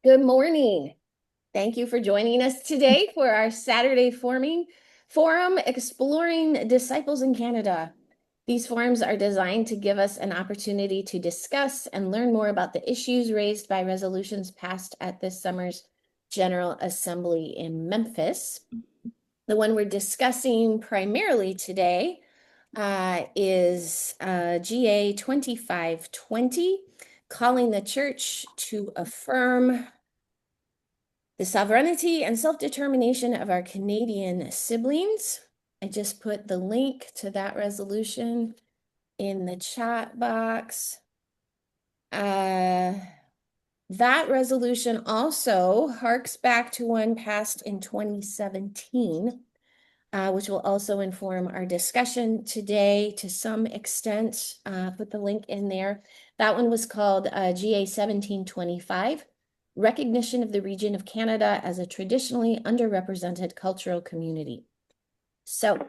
Good morning. Thank you for joining us today for our Saturday forming forum exploring disciples in Canada. These forums are designed to give us an opportunity to discuss and learn more about the issues raised by resolutions passed at this summer's General Assembly in Memphis. The one we're discussing primarily today is GA 2520, calling the church to affirm the sovereignty and self-determination of our Canadian siblings. I just put the link to that resolution in the chat box. That resolution also harks back to one passed in 2017, which will also inform our discussion today to some extent. Put the link in there. That one was called GA 1725. Recognition of the region of Canada as a traditionally underrepresented cultural community. So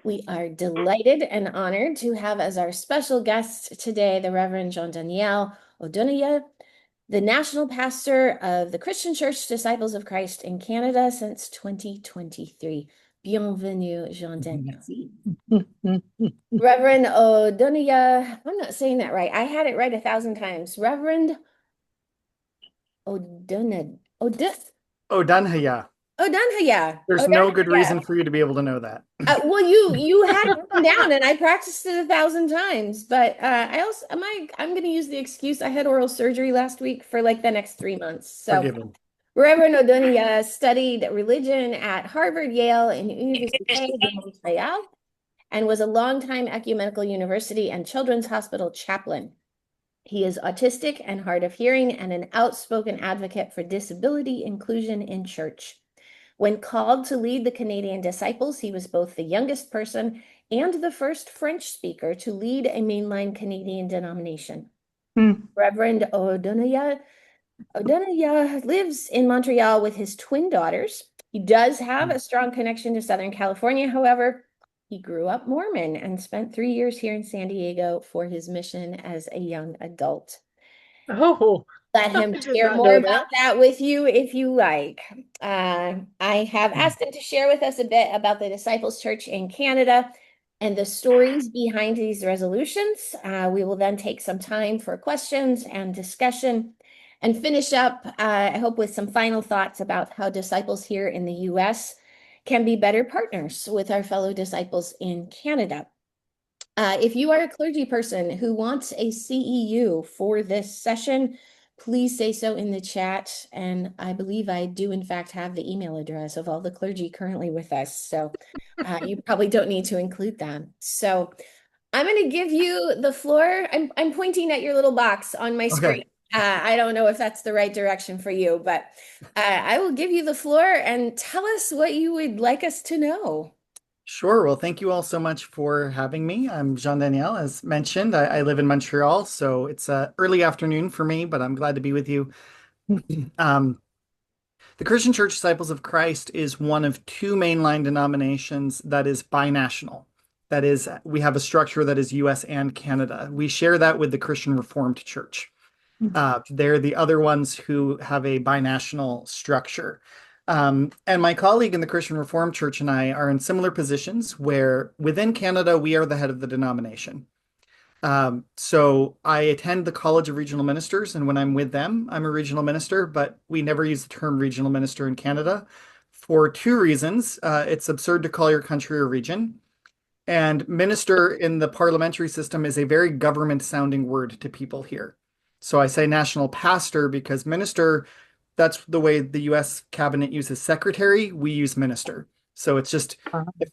we are delighted and honored to have as our special guest today the Reverend Jean-Daniel Ó Donncada, the national pastor of the Christian Church Disciples of Christ in Canada since 2023. Bienvenue, Jean-Daniel. Reverend Ó Donncada, I'm not saying that right. I had it right 1,000 times. Reverend O'Donnell. O'Donnchada. O'Donnell. There's no good reason for you to be able to know that. Well, you had it written down, and I practiced it 1,000 times. But I'm going to use the excuse I had oral surgery last week for like the next 3 months. So Forgiven. Reverend O'Donnell studied religion at Harvard, Yale, and Université de Montréal, and was a longtime ecumenical university and children's hospital chaplain. He is autistic and hard of hearing and an outspoken advocate for disability inclusion in church. When called to lead the Canadian Disciples, he was both the youngest person and the first French speaker to lead a mainline Canadian denomination. Reverend O'Donnell lives in Montreal with his twin daughters. He does have a strong connection to Southern California, however. He grew up Mormon and spent 3 years here in San Diego for his mission as a young adult. Oh, Let I him did share not more know about that. that with you if you like. I have asked him to share with us a bit about the Disciples Church in Canada and the stories behind these resolutions. We will then take some time for questions and discussion and finish up, I hope, with some final thoughts about how disciples here in the US can be better partners with our fellow disciples in Canada. If you are a clergy person who wants a CEU for this session, please say so in the chat. And I believe I do, in fact, have the email address of all the clergy currently with us. So you probably don't need to include them. So I'm going to give you the floor. I'm pointing at your little box on my screen. Okay, I don't know if that's the right direction for you, but I will give you the floor and tell us what you would like us to know. sure. Well, thank you all so much for having me. I'm Jean-Daniel, as mentioned. I live in Montreal, so it's early afternoon for me, but I'm glad to be with you. Um, the Christian Church Disciples of Christ is one of two mainline denominations that is binational. That is, we have a structure that is US and Canada. We share that with the Christian Reformed Church. They're the other ones who have a binational structure. And my colleague in the Christian Reformed Church and I are in similar positions where within Canada, we are the head of the denomination. So I attend the College of Regional Ministers, and when I'm with them, I'm a regional minister, but we never use the term regional minister in Canada for two reasons. It's absurd to call your country a region. And minister in the parliamentary system is a very government sounding word to people here. So I say national pastor because minister, that's the way the US cabinet uses secretary, we use minister. So it's just,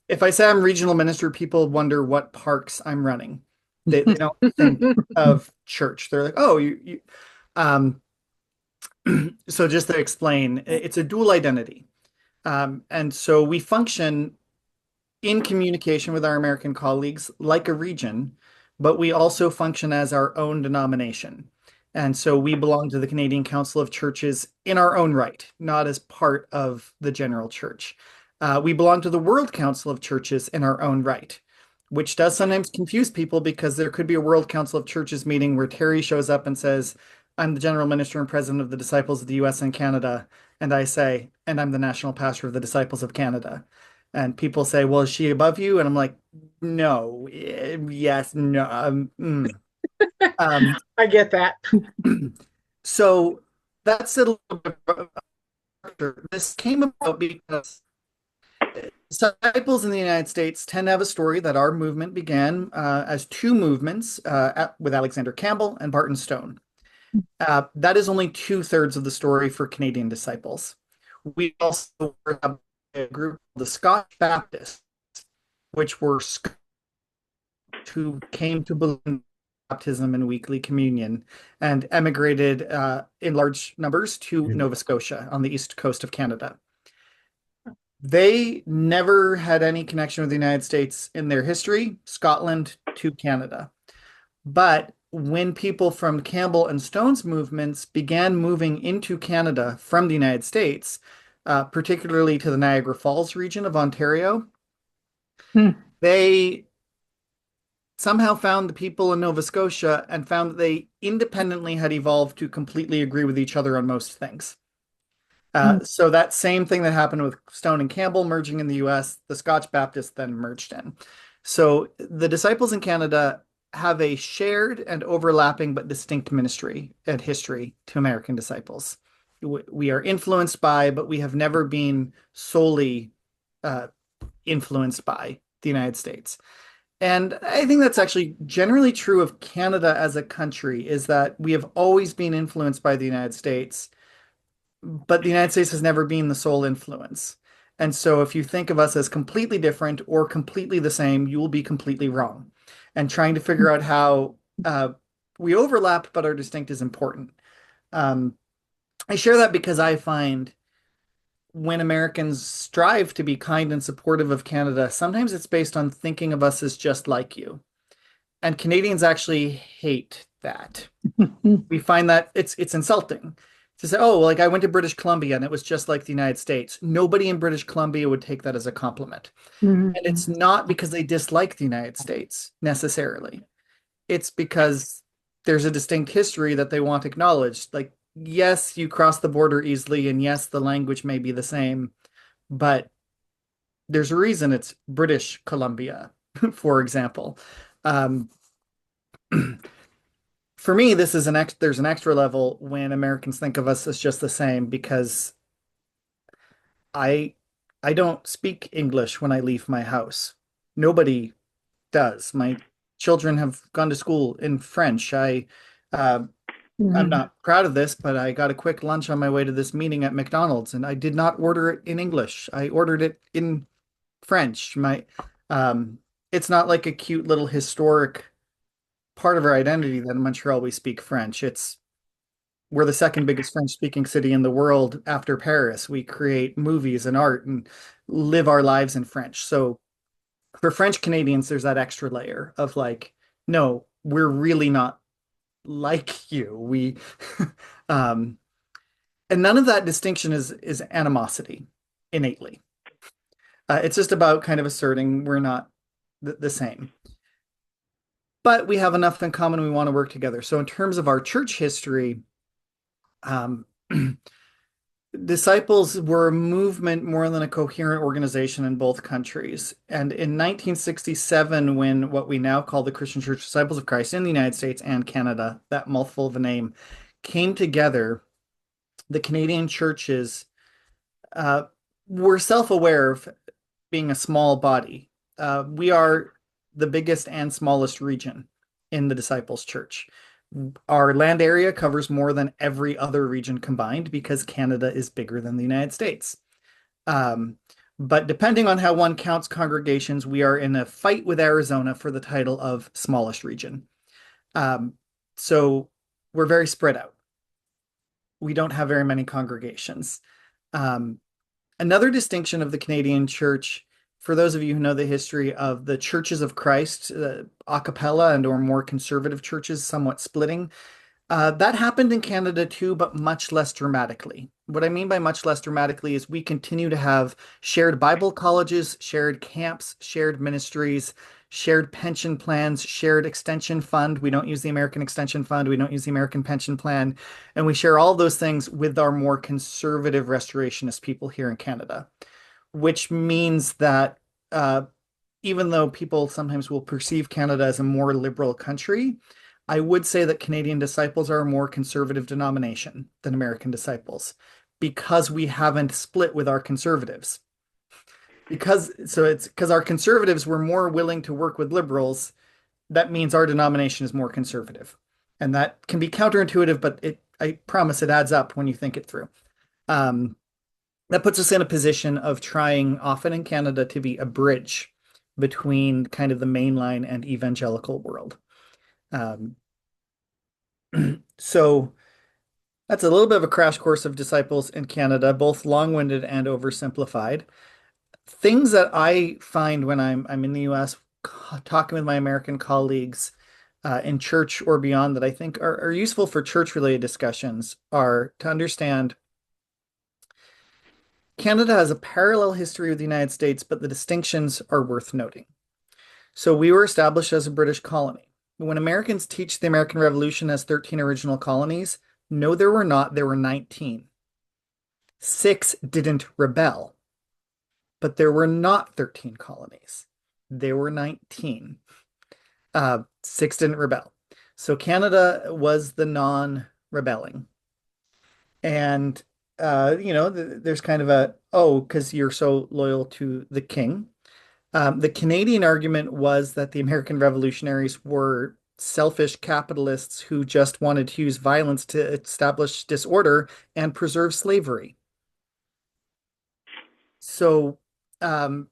if I say I'm regional minister, people wonder what parks I'm running. They don't think of church. They're like, oh, um, so just to explain, it's a dual identity. And so we function in communication with our American colleagues like a region, but we also function as our own denomination. And so we belong to the Canadian Council of Churches in our own right, not as part of the general church. We belong to the World Council of Churches in our own right, which does sometimes confuse people because there could be a World Council of Churches meeting where Terry shows up and says, I'm the general minister and president of the Disciples of the US and Canada. And I say, and I'm the national pastor of the Disciples of Canada. And people say, well, is she above you? And I'm like, no, yes, no. Um, I get that. so that's a little bit of this came about because disciples in the United States tend to have a story that our movement began as two movements with Alexander Campbell and Barton Stone. That is only two-thirds of the story for Canadian disciples. We also have a group, the Scotch Baptists, which were who came to believe in baptism and weekly communion and emigrated in large numbers to Nova Scotia on the east coast of Canada. They never had any connection with the United States in their history, Scotland to Canada. But when people from Campbell and Stone's movements began moving into Canada from the United States, particularly to the Niagara Falls region of Ontario, Hmm. they somehow found the people in Nova Scotia and found that they independently had evolved to completely agree with each other on most things. Hmm. So that same thing that happened with Stone and Campbell merging in the US, the Scotch Baptists then merged in. So the disciples in Canada have a shared and overlapping but distinct ministry and history to American disciples. We are influenced by, but we have never been solely uh, influenced by the United States. And I think that's actually generally true of Canada as a country, is that we have always been influenced by the United States, but the United States has never been the sole influence. And so if you think of us as completely different or completely the same, you will be completely wrong. And trying to figure out how we overlap but are distinct is important. Um, I share that because I find when Americans strive to be kind and supportive of Canada, sometimes it's based on thinking of us as just like you. And Canadians actually hate that. We find that it's insulting to say, oh, like I went to British Columbia and it was just like the United States. Nobody in British Columbia would take that as a compliment. And it's not because they dislike the United States necessarily. It's because there's a distinct history that they want acknowledged. Like, yes, you cross the border easily, and yes, the language may be the same, but there's a reason it's British Columbia, for example. Um, for me, this is there's an extra level when Americans think of us as just the same because I I don't speak English when I leave my house. Nobody does. My children have gone to school in French. Uh, I'm Mhm. not proud of this, but I got a quick lunch on my way to this meeting at McDonald's, and I did not order it in English. I ordered it in French. Um, it's not like a cute little historic part of our identity that in Montreal we speak French. We're the second biggest French-speaking city in the world after Paris. We create movies and art and live our lives in French. So for French Canadians, there's that extra layer of like, no, we're really not like you. Um, and none of that distinction is animosity innately. It's just about kind of asserting we're not the same. But we have enough in common. We want to work together. So in terms of our church history, um, disciples were a movement more than a coherent organization in both countries. And in 1967, when what we now call the Christian Church Disciples of Christ in the United States and Canada, that mouthful of a name, came together, the Canadian churches uh, were self-aware of being a small body. We are the biggest and smallest region in the Disciples Church. Our land area covers more than every other region combined because Canada is bigger than the United States. Um, but depending on how one counts congregations, we are in a fight with Arizona for the title of smallest region. Um, so we're very spread out. We don't have very many congregations. Um, Another distinction of the Canadian church, for those of you who know the history of the churches of Christ, a cappella and or more conservative churches somewhat splitting, that happened in Canada too, but much less dramatically. What I mean by much less dramatically is we continue to have shared Bible colleges, shared camps, shared ministries, shared pension plans, shared extension fund. We don't use the American Extension Fund. We don't use the American Pension Plan. And we share all those things with our more conservative restorationist people here in Canada, which means that even though people sometimes will perceive Canada as a more liberal country, I would say that Canadian Disciples are a more conservative denomination than American Disciples because we haven't split with our conservatives. It's because our conservatives were more willing to work with liberals. That means our denomination is more conservative. And that can be counterintuitive, but I promise it adds up when you think it through. Um, that puts us in a position of trying often in Canada to be a bridge between kind of the mainline and evangelical world. Um, so that's a little bit of a crash course of disciples in Canada, both long-winded and oversimplified. Things that I find when I'm in the US talking with my American colleagues in church or beyond that I think are useful for church-related discussions are to understand Canada has a parallel history with the United States, but the distinctions are worth noting. So we were established as a British colony. When Americans teach the American Revolution as 13 original colonies, no, there were not. There were 19. 6 didn't rebel, but there were not 13 colonies. There were 19. 6 didn't rebel. So Canada was the non-rebelling. And, there's kind of because you're so loyal to the king. The Canadian argument was that the American revolutionaries were selfish capitalists who just wanted to use violence to establish disorder and preserve slavery. So, um,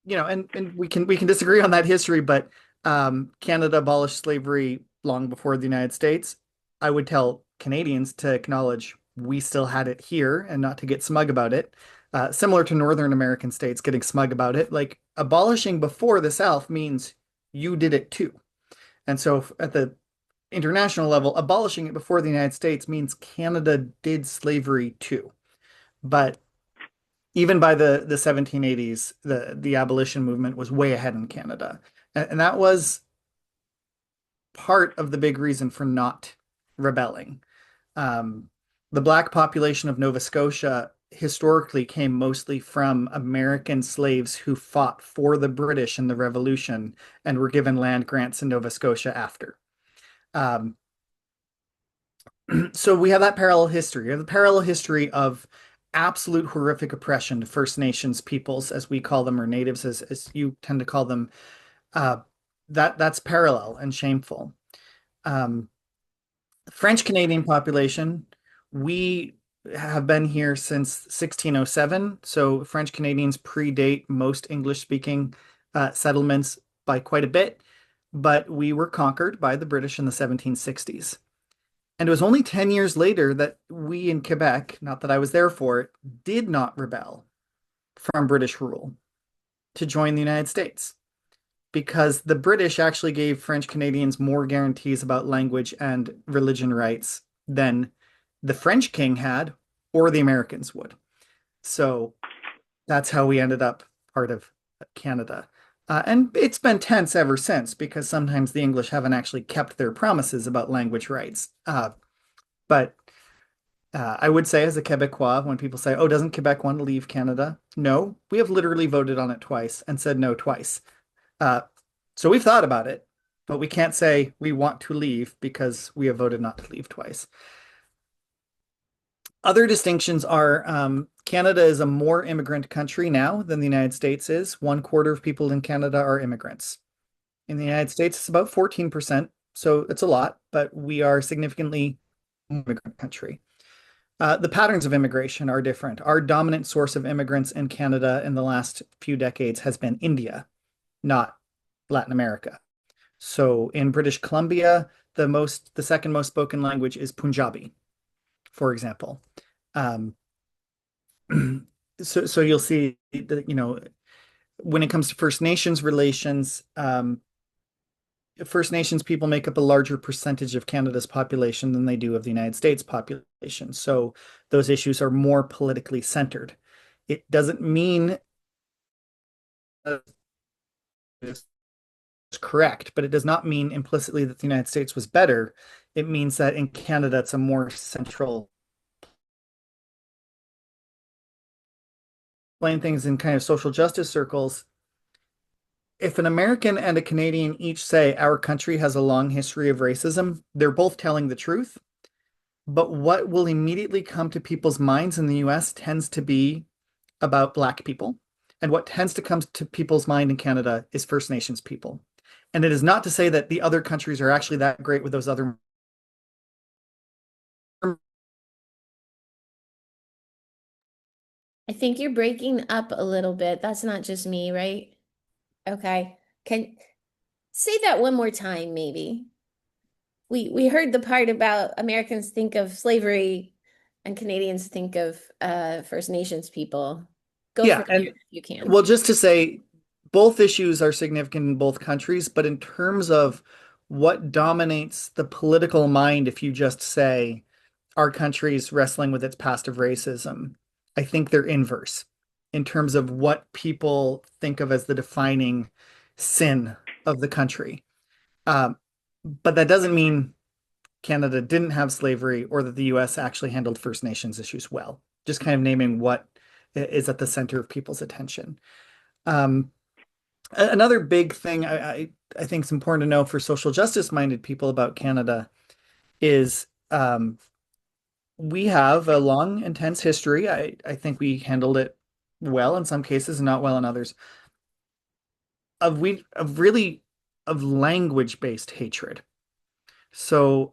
and we can disagree on that history, but Canada abolished slavery long before the United States. I would tell Canadians to acknowledge we still had it here and not to get smug about it. Similar to Northern American states getting smug about it, like abolishing before the South means you did it too. And so at the international level, abolishing it before the United States means Canada did slavery too. But even by the 1780s, the abolition movement was way ahead in Canada. And that was part of the big reason for not rebelling. Um, the Black population of Nova Scotia historically came mostly from American slaves who fought for the British in the Revolution and were given land grants in Nova Scotia after. Um, so we have that parallel history. We have the parallel history of absolute horrific oppression to First Nations peoples, as we call them, or natives, as you tend to call them. Uh, that's parallel and shameful. Um, French Canadian population, we have been here since 1607. So French Canadians predate most English speaking settlements by quite a bit, but we were conquered by the British in the 1760s. And it was only 10 years later that we in Quebec, not that I was there for it, did not rebel from British rule to join the United States because the British actually gave French Canadians more guarantees about language and religion rights than the French king had or the Americans would. So that's how we ended up part of Canada. And it's been tense ever since because sometimes the English haven't actually kept their promises about language rights. But I would say, as a Quebecois, when people say, oh, doesn't Quebec want to leave Canada? No, we have literally voted on it twice and said no twice. Uh, so we've thought about it, but we can't say we want to leave because we have voted not to leave twice. Other distinctions are Canada is a more immigrant country now than the United States is. 1/4 of people in Canada are immigrants. In the United States, it's about 14%, so it's a lot, but we are significantly more immigrant country. The patterns of immigration are different. Our dominant source of immigrants in Canada in the last few decades has been India, not Latin America. So in British Columbia, the second most spoken language is Punjabi, for example. Um, so you'll see that, when it comes to First Nations relations, First Nations people make up a larger percentage of Canada's population than they do of the United States population. So those issues are more politically centered. It doesn't mean is correct, but it does not mean implicitly that the United States was better. It means that in Canada, it's a more central explain things in kind of social justice circles. If an American and a Canadian each say our country has a long history of racism, they're both telling the truth. But what will immediately come to people's minds in the US tends to be about Black people. And what tends to come to people's mind in Canada is First Nations people. And it is not to say that the other countries are actually that great with those other. I think you're breaking up a little bit. That's not just me, right? Okay. Can say that one more time, maybe. We heard the part about Americans think of slavery and Canadians think of First Nations people. Go for Yeah, it and if you can. well, just to say, both issues are significant in both countries, but in terms of what dominates the political mind, if you just say our country's wrestling with its past of racism, I think they're inverse in terms of what people think of as the defining sin of the country. Um, but that doesn't mean Canada didn't have slavery or that the US actually handled First Nations issues well. Just kind of naming what is at the center of people's attention. Um, Another big thing I think is important to know for social justice minded people about Canada is we have a long, intense history. I think we handled it well in some cases and not well in others. Of really of language-based hatred. So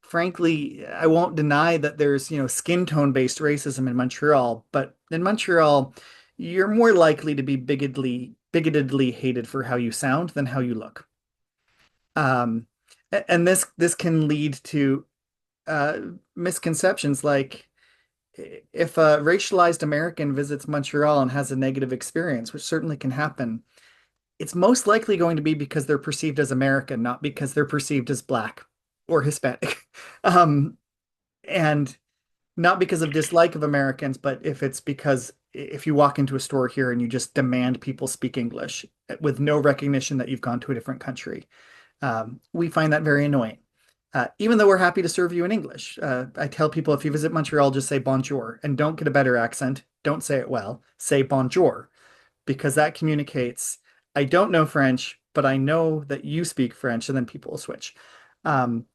frankly, I won't deny that there's, skin tone-based racism in Montreal, but in Montreal, you're more likely to be bigotedly hated for how you sound than how you look. Um, and this can lead to uh, misconceptions like if a racialized American visits Montreal and has a negative experience, which certainly can happen, it's most likely going to be because they're perceived as American, not because they're perceived as Black or Hispanic. Um, and not because of dislike of Americans, but if it's because if you walk into a store here and you just demand people speak English with no recognition that you've gone to a different country, we find that very annoying. Even though we're happy to serve you in English, I tell people if you visit Montreal, just say bonjour and don't get a better accent. Don't say it well. Say bonjour because that communicates, I don't know French, but I know that you speak French, and then people will switch. Um,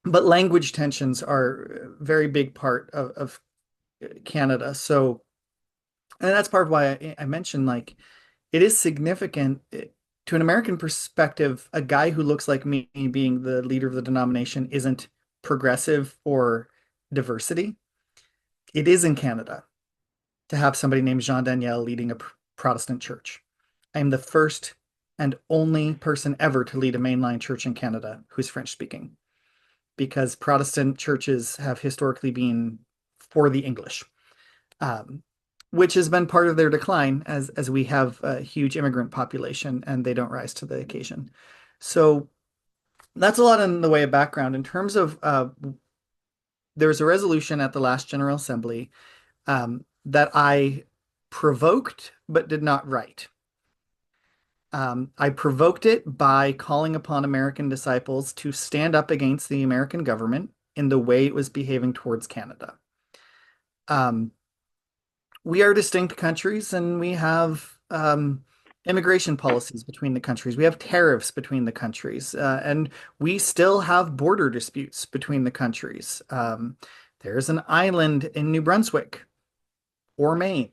but language tensions are a very big part of Canada. So, and that's part of why I mentioned like it is significant to an American perspective. A guy who looks like me being the leader of the denomination isn't progressive or diversity. It is in Canada to have somebody named Jean Daniel leading a Protestant church. I am the first and only person ever to lead a mainline church in Canada who's French speaking because Protestant churches have historically been for the English, um, which has been part of their decline as we have a huge immigrant population and they don't rise to the occasion. So that's a lot in the way of background. In terms of there was a resolution at the last General Assembly that I provoked but did not write. I provoked it by calling upon American disciples to stand up against the American government in the way it was behaving towards Canada. Um, we are distinct countries and we have immigration policies between the countries. We have tariffs between the countries, and we still have border disputes between the countries. There's an island in New Brunswick or Maine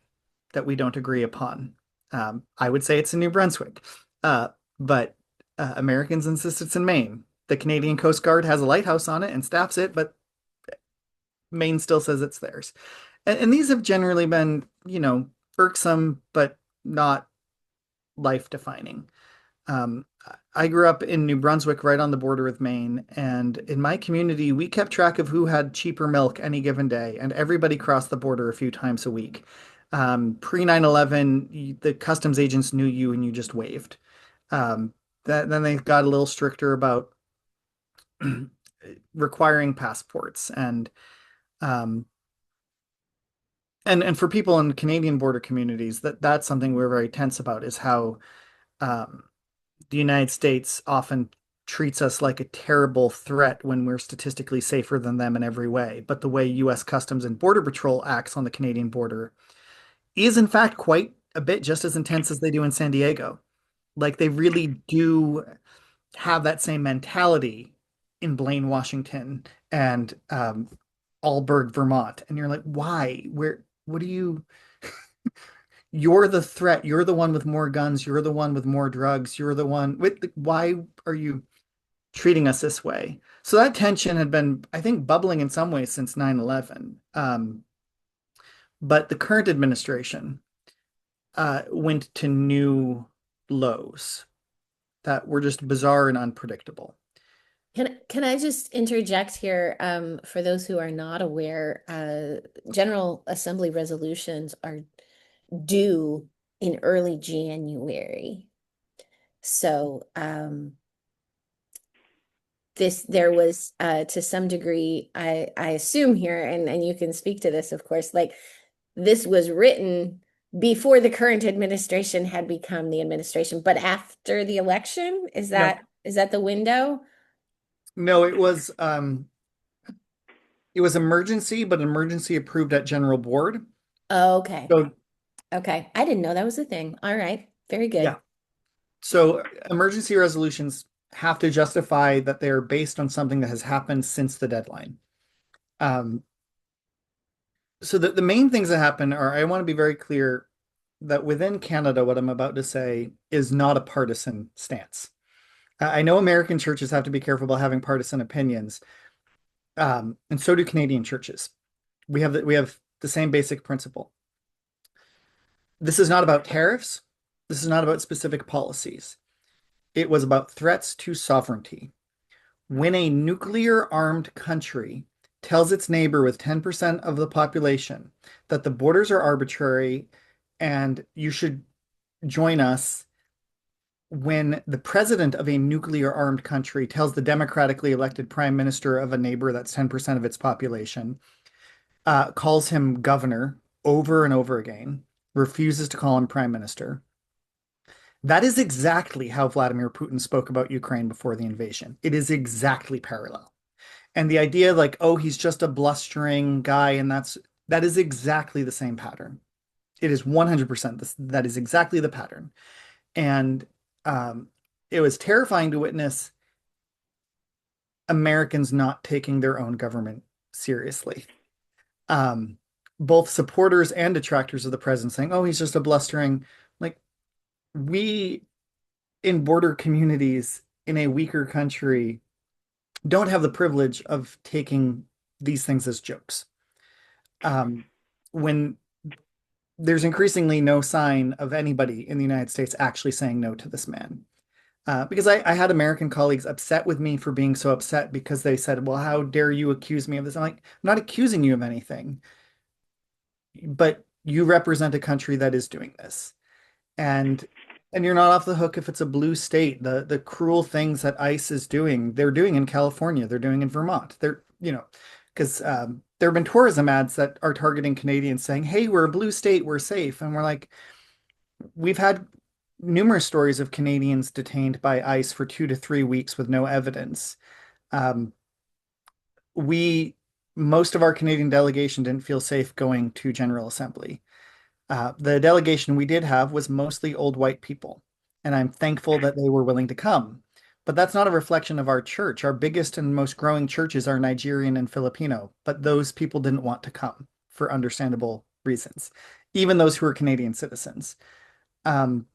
that we don't agree upon. I would say it's in New Brunswick, but Americans insist it's in Maine. The Canadian Coast Guard has a lighthouse on it and staffs it, but Maine still says it's theirs. And these have generally been, irksome, but not life-defining. Um, I grew up in New Brunswick, right on the border with Maine, and in my community, we kept track of who had cheaper milk any given day, and everybody crossed the border a few times a week. Pre 9/11, the customs agents knew you and you just waved. Then they got a little stricter about requiring passports um, and for people in Canadian border communities, that's something we're very tense about is how the United States often treats us like a terrible threat when we're statistically safer than them in every way. But the way US Customs and Border Patrol acts on the Canadian border is, in fact, quite a bit just as intense as they do in San Diego. Like they really do have that same mentality in Blaine, Washington, and Alburg, Vermont. And you're like, why? What do you? You're the threat. You're the one with more guns. You're the one with more drugs. You're the one with. Why are you treating us this way? So that tension had been, I think, bubbling in some ways since 9/11. But the current administration went to new lows that were just bizarre and unpredictable. Can I just interject here? For those who are not aware, General Assembly resolutions are due in early January. So there was to some degree, I assume here, and you can speak to this, of course, like this was written before the current administration had become the administration, but after the election, No, is that the window? no, it was emergency, but emergency approved at general board. Oh, okay. So Okay. I didn't know that was a thing. All right. Very yeah, good. so emergency resolutions have to justify that they're based on something that has happened since the deadline. Um, so the main things that happen are, I want to be very clear that within Canada, what I'm about to say is not a partisan stance. I know American churches have to be careful about having partisan opinions, and so do Canadian churches. We have the same basic principle. This is not about tariffs. This is not about specific policies. It was about threats to sovereignty. When a nuclear armed country tells its neighbor with 10% of the population that the borders are arbitrary and you should join us, when the president of a nuclear armed country tells the democratically elected prime minister of a neighbor that's 10% of its population, calls him governor over and over again, refuses to call him prime minister. That is exactly how Vladimir Putin spoke about Ukraine before the invasion. It is exactly parallel. And the idea like, oh, he's just a blustering guy, and that is exactly the same pattern. It is 100% this, that is exactly the pattern. And um, it was terrifying to witness Americans not taking their own government seriously. Um, Both supporters and detractors of the president saying, oh, he's just a blustering, like we in border communities in a weaker country don't have the privilege of taking these things as jokes. When there's increasingly no sign of anybody in the United States actually saying no to this man. Because I had American colleagues upset with me for being so upset because they said, well, how dare you accuse me of this? I'm like, I'm not accusing you of anything, but you represent a country that is doing this. And you're not off the hook if it's a blue state. The cruel things that ICE is doing, they're doing in California, they're doing in Vermont. They're, because there have been tourism ads that are targeting Canadians saying, hey, we're a blue state, we're safe. And we're like, we've had numerous stories of Canadians detained by ICE for 2 to 3 weeks with no evidence. Um, we, most of our Canadian delegation didn't feel safe going to General Assembly. The delegation we did have was mostly old white people, and I'm thankful that they were willing to come. But that's not a reflection of our church. Our biggest and most growing churches are Nigerian and Filipino, but those people didn't want to come for understandable reasons, even those who are Canadian citizens. Um,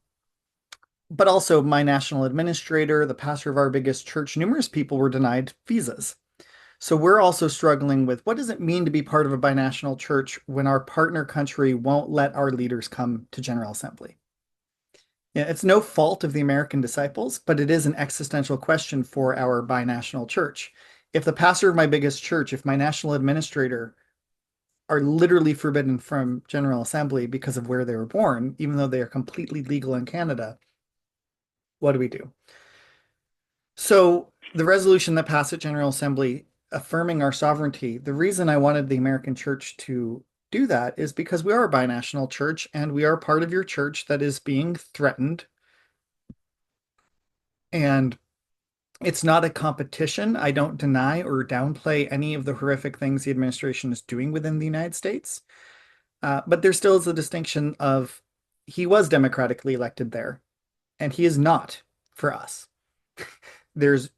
but also, my national administrator, the pastor of our biggest church, numerous people were denied visas. So we're also struggling with what does it mean to be part of a binational church when our partner country won't let our leaders come to General Assembly? Yeah, it's no fault of the American disciples, but it is an existential question for our binational church. If the pastor of my biggest church, if my national administrator are literally forbidden from General Assembly because of where they were born, even though they are completely legal in Canada, what do we do? So the resolution that passed at General Assembly affirming our sovereignty, the reason I wanted the American church to do that is because we are a binational church and we are part of your church that is being threatened And it's not a competition. I don't deny or downplay any of the horrific things the administration is doing within the United States. But there still is a distinction of he was democratically elected there, and he is not for us.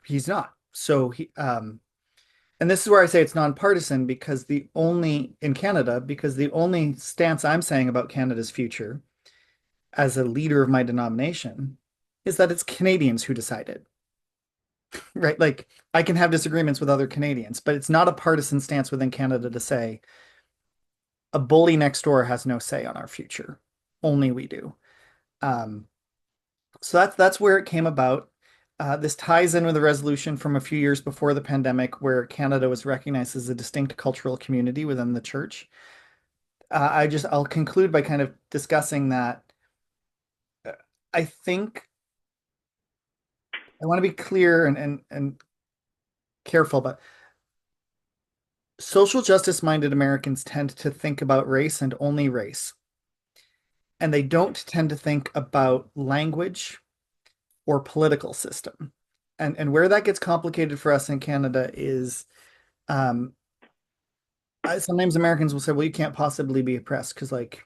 He's not. And this is where I say it's nonpartisan because in Canada, because the only stance I'm saying about Canada's future as a leader of my denomination is that it's Canadians who decide it, right? Like I can have disagreements with other Canadians, but it's not a partisan stance within Canada to say a bully next door has no say on our future. Only we do. Um, so that's where it came about. This ties in with a resolution from a few years before the pandemic, where Canada was recognized as a distinct cultural community within the church. I'll conclude by kind of discussing that. I think I want to be clear and careful, but social justice minded Americans tend to think about race and only race, and they don't tend to think about language or political system. And where that gets complicated for us in Canada is um, sometimes Americans will say, well, you can't possibly be oppressed because like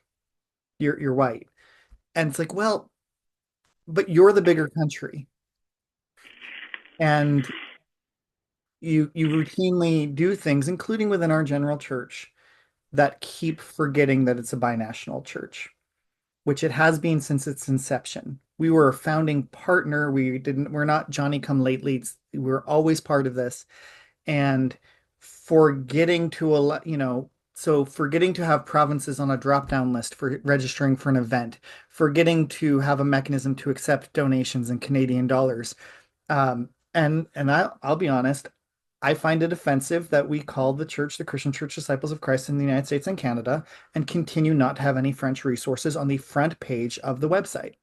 you're white. And it's like, well, but you're the bigger country. And you routinely do things, including within our general church, that keep forgetting that it's a binational church, which it has been since its inception. We were a founding partner. We're not Johnny come lately. We're always part of this. And forgetting to forgetting to have provinces on a drop-down list for registering for an event, forgetting to have a mechanism to accept donations in Canadian dollars. And I'll be honest, I find it offensive that we call the church the Christian Church Disciples of Christ in the United States and Canada and continue not to have any French resources on the front page of the website.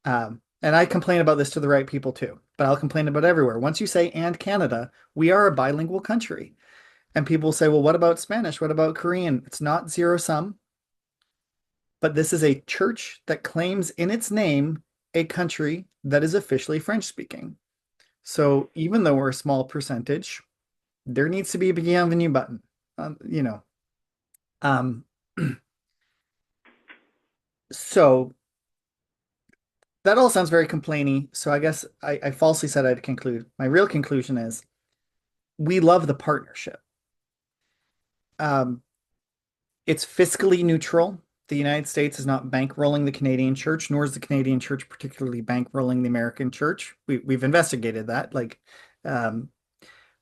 And I complain about this to the right people too, but I'll complain about everywhere. Once you say and Canada, we are a bilingual country. And people say, well, what about Spanish? What about Korean? It's not zero sum, but this is a church that claims in its name a country that is officially French speaking. So even though we're a small percentage, there needs to be a bienvenue button. Um, you know, um, so that all sounds very complainy. So I guess I falsely said I'd conclude. My real conclusion is we love the partnership. Um, it's fiscally neutral. The United States is not bankrolling the Canadian church, nor is the Canadian church particularly bankrolling the American church. We've investigated that. Um,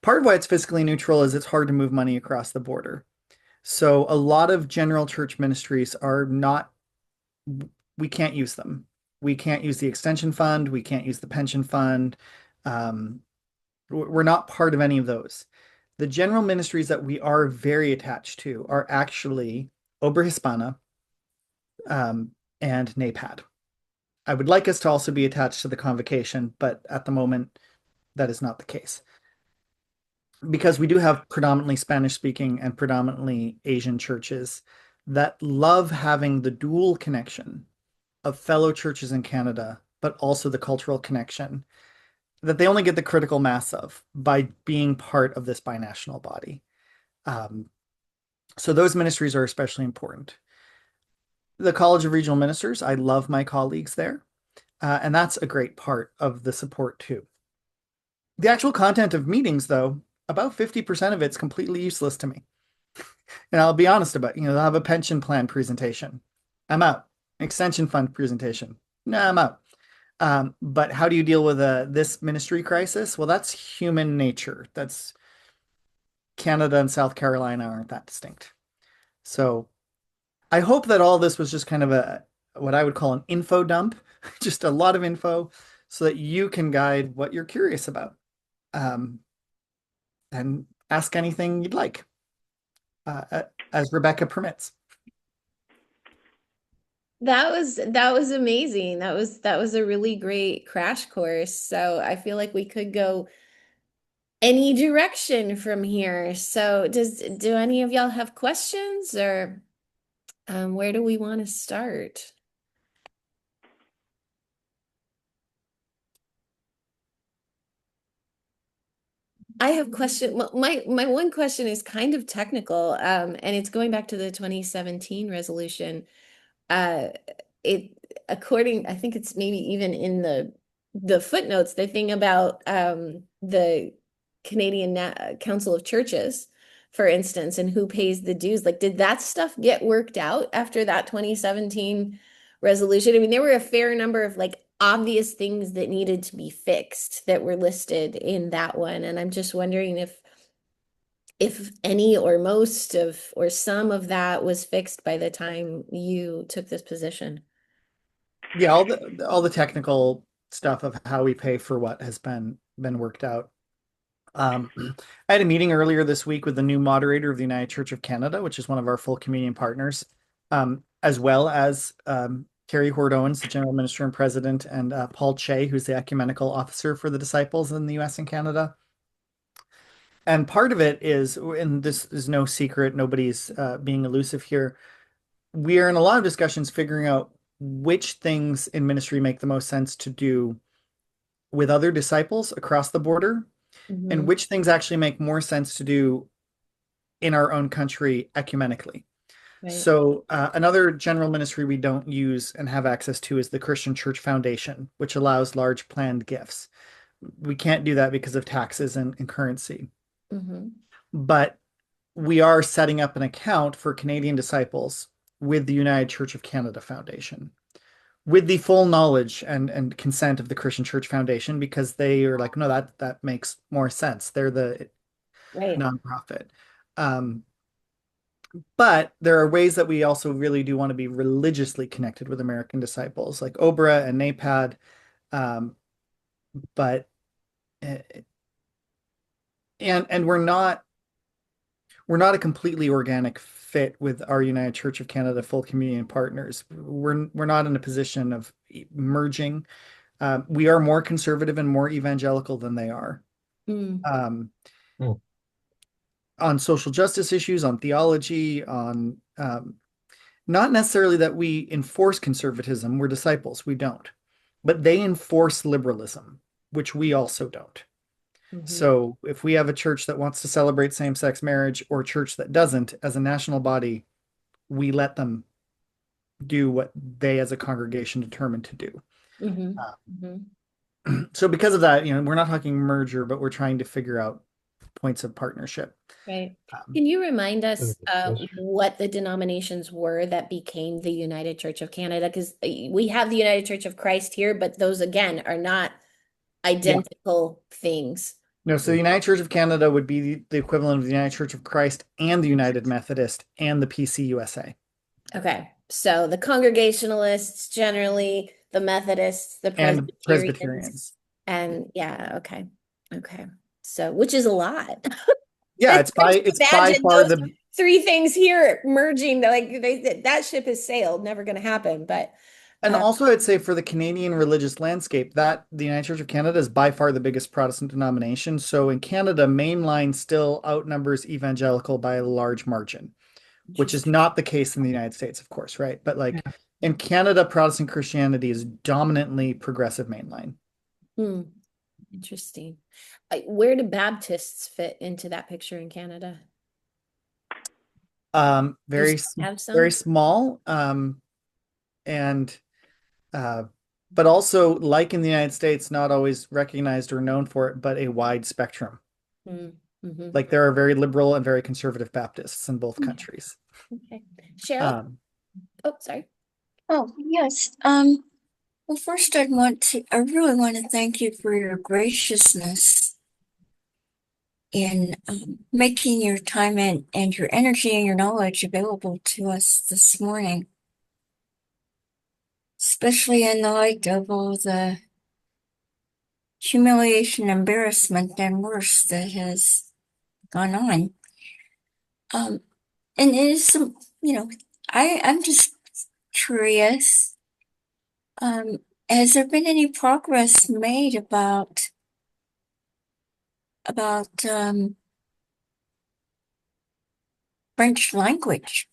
part of why it's fiscally neutral is it's hard to move money across the border. So a lot of general church ministries are not, we can't use them. We can't use the extension fund. We can't use the pension fund. Um, we're not part of any of those. The general ministries that we are very attached to are actually Ober Hispana and NAPAD. I would like us to also be attached to the convocation, but at the moment, that is not the case. Because we do have predominantly Spanish speaking and predominantly Asian churches that love having the dual connection of fellow churches in Canada, but also the cultural connection that they only get the critical mass of by being part of this binational body. Um, so those ministries are especially important. The College of Regional Ministers, I love my colleagues there, and that's a great part of the support too. The actual content of meetings, though, about 50% of it's completely useless to me. And I'll be honest about it. They'll have a pension plan presentation. I'm out. Extension fund presentation. No, I'm out. But how do you deal with this ministry crisis? Well, that's human nature. That's Canada and South Carolina aren't that distinct. So I hope that all this was just kind of what I would call an info dump, just a lot of info so that you can guide what you're curious about. And ask anything you'd like, as Rebecca permits. That was amazing. That was a really great crash course. So I feel like we could go any direction from here. So do any of y'all have questions or where do we want to start? I have question. Well, my one question is kind of technical, and it's going back to the 2017 resolution. Uh, it according, I think it's maybe even in the footnotes, the thing about the Canadian Council of Churches, for instance, and who pays the dues. Like, did that stuff get worked out after that 2017 resolution? I mean, there were a fair number of like obvious things that needed to be fixed that were listed in that one, and I'm just wondering if any or most of or some of that was fixed by the time you took this position. Yeah, all the technical stuff of how we pay for what has been worked out. I had a meeting earlier this week with the new moderator of the United Church of Canada, which is one of our full communion partners, as well as Terry Hord Owens, the general minister and president, and Paul Che, who's the ecumenical officer for the disciples in the US and Canada. And part of it is, and this is no secret, nobody's being elusive here. We are in a lot of discussions figuring out which things in ministry make the most sense to do with other disciples across the border, and Mhm. which things actually make more sense to do in our own country ecumenically. Right. So, another general ministry we don't use and have access to is the Christian Church Foundation, which allows large planned gifts. We can't do that because of taxes and currency. Mhm. But we are setting up an account for Canadian disciples with the United Church of Canada Foundation, with the full knowledge and consent of the Christian Church Foundation, because they are like, no, that makes more sense. They're the Right. nonprofit. Um, but there are ways that we also really do want to be religiously connected with American disciples, like Obra and NAPAD. Um, but eh, and we're not a completely organic fit with our United Church of Canada full communion partners. We're not in a position of merging. We are more conservative and more evangelical than they are. Mm. Um, on social justice issues, on theology, on not necessarily that we enforce conservatism. We're disciples. We don't. But they enforce liberalism, which we also don't. Mhm. So if we have a church that wants to celebrate same-sex marriage or a church that doesn't, as a national body, we let them do what they as a congregation determine to do. Mhm. Mhm. So because of that, we're not talking merger, but we're trying to figure out points of partnership. Right. Um, Can you remind us what the denominations were that became the United Church of Canada? Because we have the United Church of Christ here, but those again are not yeah. identical things. No, so the United Church of Canada would be the equivalent of the United Church of Christ and the United Methodist and the PCUSA. Okay. So the Congregationalists generally, the Methodists, the And Presbyterians, Presbyterians. and yeah, okay. Okay. So, which is a lot. Yeah, It's hard to it's by imagine far those the three things here merging. Like that ship has sailed, never going to happen. But and uh, also I'd say for the Canadian religious landscape, that the United Church of Canada is by far the biggest Protestant denomination. So in Canada, mainline still outnumbers evangelical by a large margin, which is interesting. not the case in the United States, of course, right? But like in Canada, Protestant Christianity is dominantly progressive mainline. Hmm, interesting. Where do Baptists fit into that picture in Canada? Does Very, it have very some? small. And uh, but also, like in the United States, not always recognized or known for it, but a wide spectrum. Hmm. Mm-hmm. Like there are very liberal and very conservative Baptists in both countries. Okay. Cheryl? Um, Oh, sorry. Oh, yes. Well, first I really want to thank you for your graciousness in making your time and your energy and your knowledge available to us this morning, especially in the light of all the humiliation, embarrassment, and worse that has gone on. And it is some, I'm just curious. Um, has there been any progress made about French language?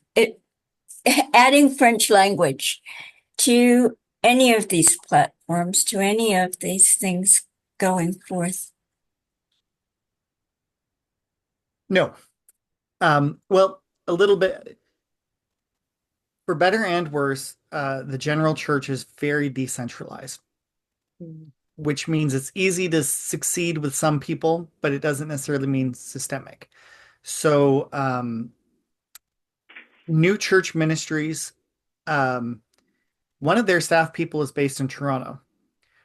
Adding French language to any of these platforms, to any of these things going forth. No. Well, a little bit for better and worse, the general church is very decentralized, Mm. which means it's easy to succeed with some people, but it doesn't necessarily mean systemic. So, new church ministries, um, one of their staff people is based in Toronto.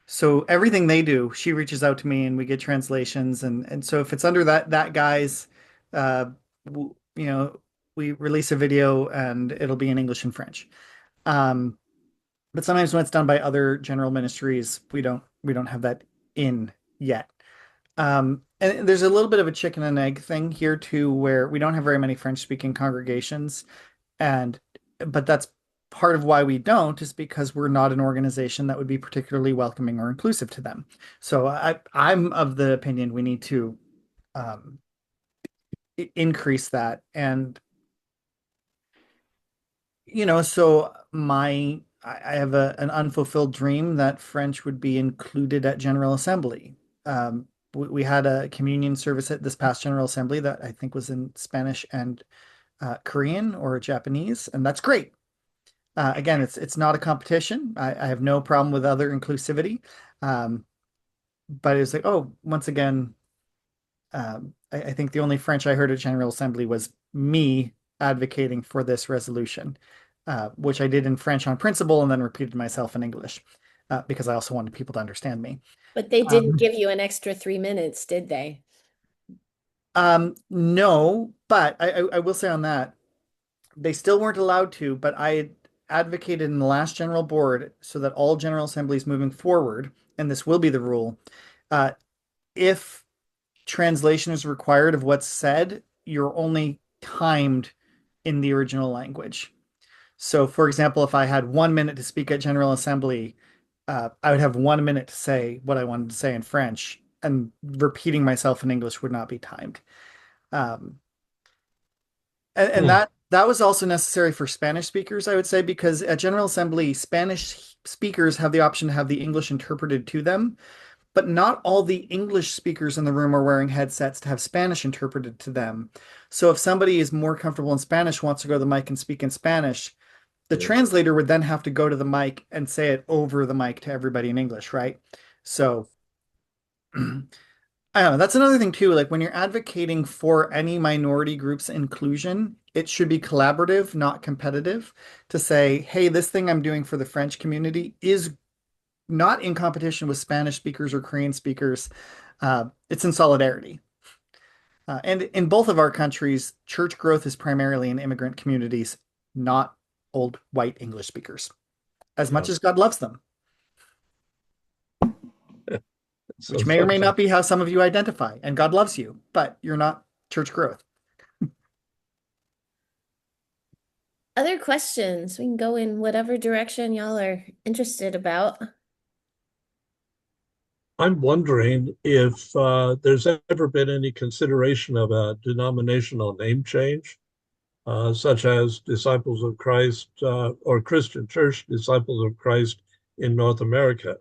So everything they do, she reaches out to me and we get translations. And so if it's under that guy's, uh, you know, we release a video and it'll be in English and French. Um, but sometimes when it's done by other general ministries, we don't have that in yet. And there's a little bit of a chicken and egg thing here too, where we don't have very many French speaking congregations. And but that's part of why we don't is because we're not an organization that would be particularly welcoming or inclusive to them. So I'm of the opinion we need to um, increase that. And so I have an unfulfilled dream that French would be included at General Assembly. We had a communion service at this past General Assembly that I think was in Spanish and Korean or Japanese, and that's great. Again, it's not a competition. I have no problem with other inclusivity. Um, but it's like, oh, once again, I think the only French I heard at General Assembly was me advocating for this resolution, which I did in French on principle and then repeated myself in English, because I also wanted people to understand me. But they didn't Um, give you an extra 3 minutes, did they? no, but I will say on that, they still weren't allowed to, but I advocated in the last general board so that all general assemblies moving forward, and this will be the rule, uh, if translation is required of what's said, you're only timed in the original language. So, for example, if I had 1 minute to speak at General Assembly, I would have 1 minute to say what I wanted to say in French, and repeating myself in English would not be timed. Um, and Hmm. that was also necessary for Spanish speakers, I would say, because at General Assembly, Spanish speakers have the option to have the English interpreted to them, but not all the English speakers in the room are wearing headsets to have Spanish interpreted to them. So if somebody is more comfortable in Spanish, wants to go to the mic and speak in Spanish, the translator would then have to go to the mic and say it over the mic to everybody in English, right? So I don't know. That's another thing too. Like when you're advocating for any minority group's inclusion, it should be collaborative, not competitive, to say, hey, this thing I'm doing for the French community is not in competition with Spanish speakers or Korean speakers. It's in solidarity. And in both of our countries, church growth is primarily in immigrant communities, not old white English speakers, as much Yeah. as God loves them, So which may or may something. not be how some of you identify. And God loves you, but you're not church growth. Other questions? We can go in whatever direction y'all are interested about. I'm wondering if there's ever been any consideration of a denominational name change, such as Disciples of Christ or Christian Church Disciples of Christ in North America.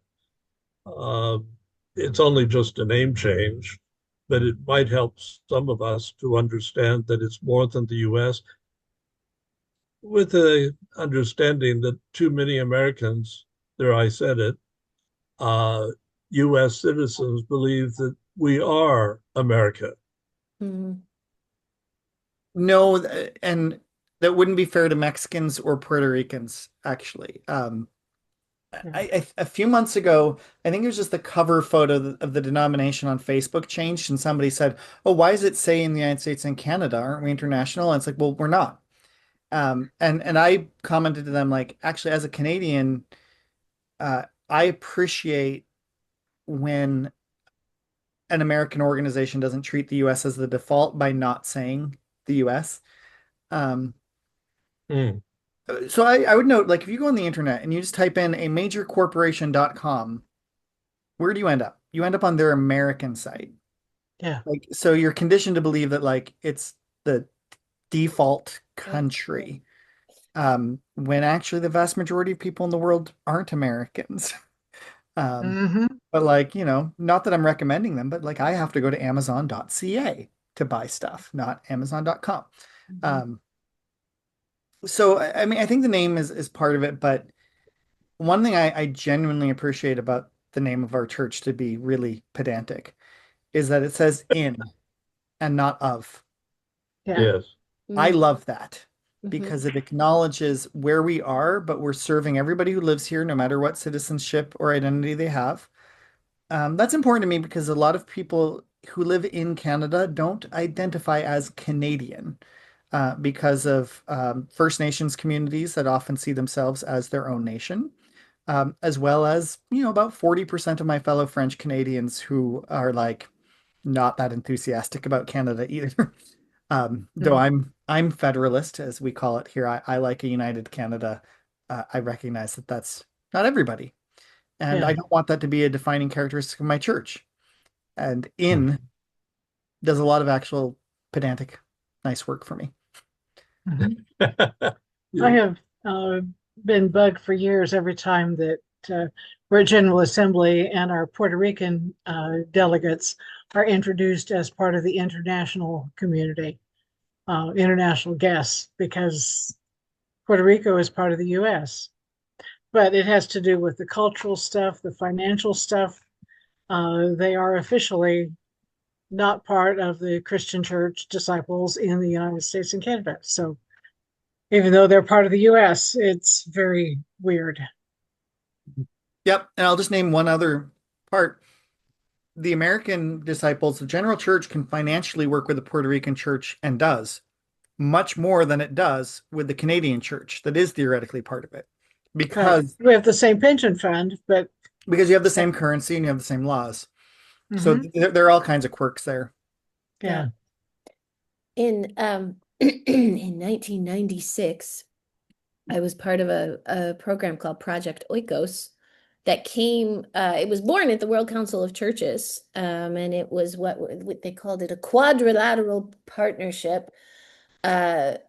Uh, it's only just a name change, but it might help some of us to understand that it's more than the US, with the understanding that too many Americans, there I said it, uh, US citizens believe that we are America. Hmm. No, and that wouldn't be fair to Mexicans or Puerto Ricans, actually. A few months ago, I think it was just the cover photo of the denomination on Facebook changed, and somebody said, "Oh, why is it saying the United States and Canada? Aren't we international?" And it's like, well, we're not. And I commented to them like, actually, as a Canadian, I appreciate when an American organization doesn't treat the US as the default by not saying the US. Um, Mm, so I would note, like, if you go on the internet and you just type in a majorcorporation.com, where do you end up? You end up on their American site. yeah. Like, so you're conditioned to believe that like it's the default Yep. country, when actually the vast majority of people in the world aren't Americans. Um, Hmm. but like, not that I'm recommending them, but like I have to go to Amazon.ca. to buy stuff, not Amazon.com. So I mean, I think the name is part of it, but one thing I genuinely appreciate about the name of our church, to be really pedantic, is that it says in and not of. Yeah. Yes. I Mm-hmm. love that because it acknowledges where we are, but we're serving everybody who lives here, no matter what citizenship or identity they have. That's important to me because a lot of people who live in Canada don't identify as Canadian because of First Nations communities that often see themselves as their own nation, as well as, about 40% of my fellow French Canadians who are like not that enthusiastic about Canada either. Though I'm federalist, as we call it here. I like a united Canada. I recognize that that's not everybody. And Yeah. I don't want that to be a defining characteristic of my church. And in does a lot of actual pedantic, nice work for me. I have been bugged for years every time that we're at General Assembly and our Puerto Rican delegates are introduced as part of the international community, international guests, because Puerto Rico is part of the U.S. But it has to do with the cultural stuff, the financial stuff. They are officially not part of the Christian church disciples in the United States and Canada. So even though they're part of the US, it's very weird. Yep. And I'll just name one other part. The American disciples, the general church can financially work with the Puerto Rican church and does much more than it does with the Canadian church that is theoretically part of it. Because we have the same pension fund, but you have the same currency and you have the same laws. So Mhm. there are all kinds of quirks there. Yeah. In in 1996, I was part of a program called Project Oikos that came, it was born at the World Council of Churches, and it was what they called it, a quadrilateral partnership. And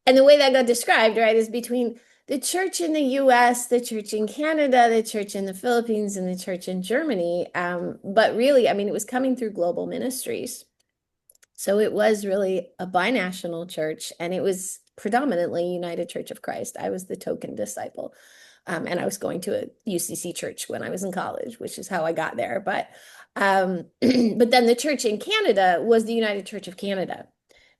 the way that got described, right, is between the church in the US, the church in Canada, the church in the Philippines, and the church in Germany. But really, I mean, it was coming through global ministries. So it was really a binational church, and it was predominantly United Church of Christ. I was the token disciple. And I was going to a UCC church when I was in college, which is how I got there. But but then the church in Canada was the United Church of Canada.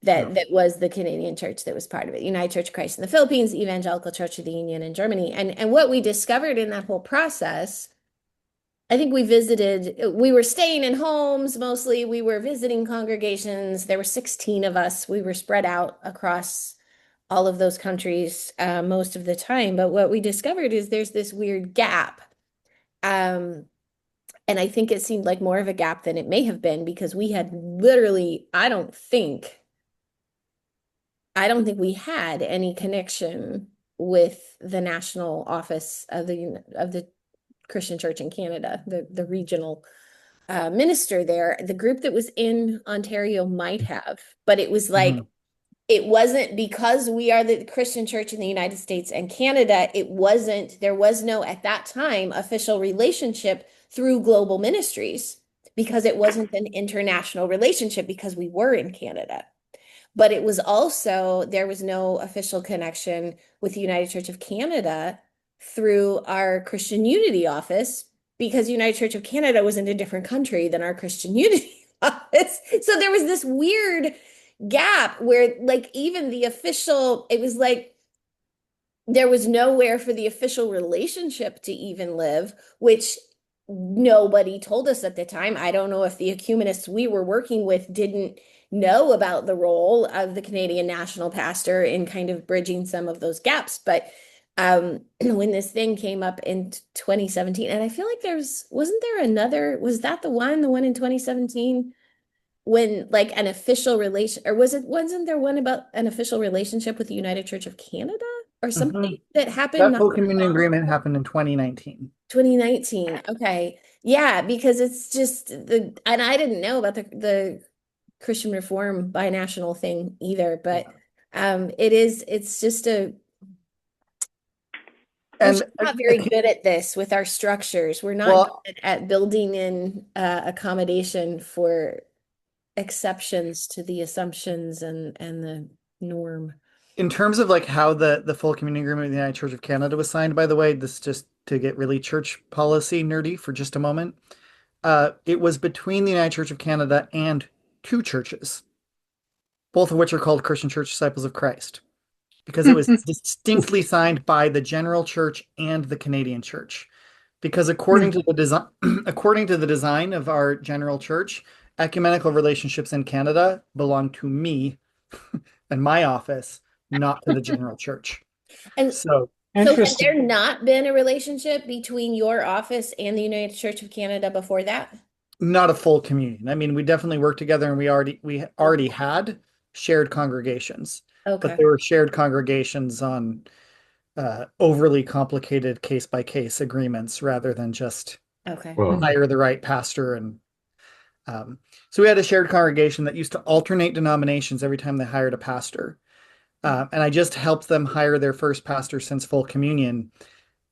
That was the Canadian church that was part of it. United Church of Christ in the Philippines, Evangelical Church of the Union in Germany. And what we discovered in that whole process, I think we were staying in homes mostly. We were visiting congregations. There were 16 of us. We were spread out across all of those countries most of the time. But what we discovered is there's this weird gap. And I think it seemed like more of a gap than it may have been because we had literally, I don't think we had any connection with the national office of the Christian Church in Canada, the regional minister there. The group that was in Ontario might have, but it was like it wasn't because we are the Christian church in the United States and Canada. There was no, at that time, official relationship through global ministries because it wasn't an international relationship because we were in Canada. But it was also, there was no official connection with the United Church of Canada through our Christian Unity office because United Church of Canada was in a different country than our Christian Unity office. So there was this weird gap where like even the official, it was like there was nowhere for the official relationship to even live, which nobody told us at the time. I don't know if the ecumenists we were working with didn't know about the role of the Canadian national pastor in kind of bridging some of those gaps. But when this thing came up in 2017, and I feel like wasn't there another, was that the one in 2017? When like an official relation, or wasn't there one about an official relationship with the United Church of Canada or something that happened? That full communion agreement happened in 2019. 2019. Okay. Yeah, because it's just and I didn't know about the Christian Reform binational thing either, but it's just we're And not very good at this with our structures. We're not good at building in accommodation for exceptions to the assumptions and the norm. In terms of like how the full community agreement with the United Church of Canada was signed, by the way, this just to get really church policy nerdy for just a moment. It was between the United Church of Canada and two churches, both of which are called Christian Church Disciples of Christ, because it was distinctly signed by the General Church and the Canadian Church. Because according to the design, according to the design of our general church, ecumenical relationships in Canada belong to me and my office, not to the general church. And So so had Interesting. there not been a relationship between your office and the United Church of Canada before that? not a full communion. I mean, we definitely worked together and we already had shared congregations, but Okay. they were shared congregations on overly complicated case by case agreements rather than just Okay. Well, hire the right pastor. And um, so we had a shared congregation that used to alternate denominations every time they hired a pastor. And I just helped them hire their first pastor since full communion.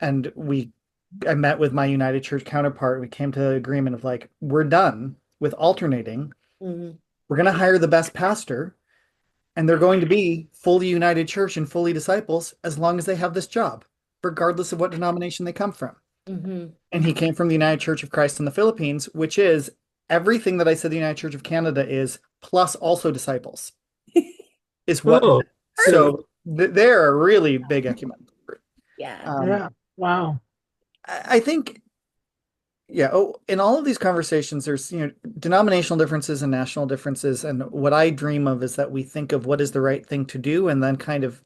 And I met with my United Church counterpart. We came to the agreement of like, we're done with alternating. Mhm. We're going to hire the best pastor, and they're going to be fully United Church and fully disciples as long as they have this job, regardless of what denomination they come from. Mhm. And he came from the United Church of Christ in the Philippines, which is everything that I said the United Church of Canada is, plus also disciples, is what. oh, So they're a really big ecumenical group. Yeah. Yeah. Wow. I think, yeah. Oh, in all of these conversations, there's denominational differences and national differences, and what I dream of is that we think of what is the right thing to do, and then kind of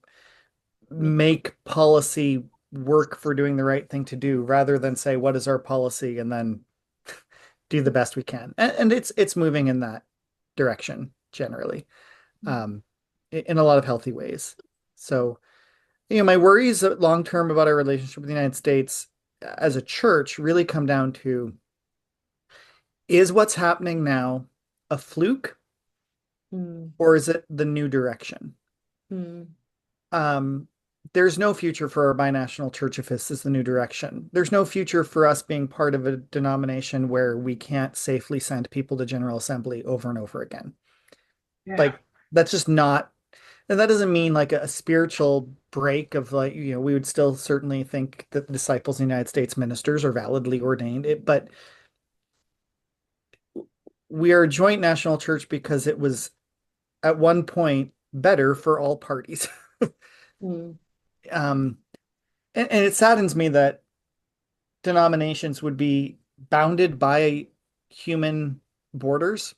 make policy work for doing the right thing to do, rather than say what is our policy and then do the best we can. And it's moving in that direction generally, um, in a lot of healthy ways. So, my worries long term about our relationship with the United States as a church really come down to, is what's happening now a fluke, Mm. or is it the new direction? Mm. Um, there's no future for our binational church if this is the new direction. There's no future for us being part of a denomination where we can't safely send people to General Assembly over and over again. Yeah. Like, that's just not, and that doesn't mean like a spiritual break of like, we would still certainly think that the disciples in the United States ministers are validly ordained, but we are a joint national church because it was at one point better for all parties. Mm. Um, and it saddens me that denominations would be bounded by human borders.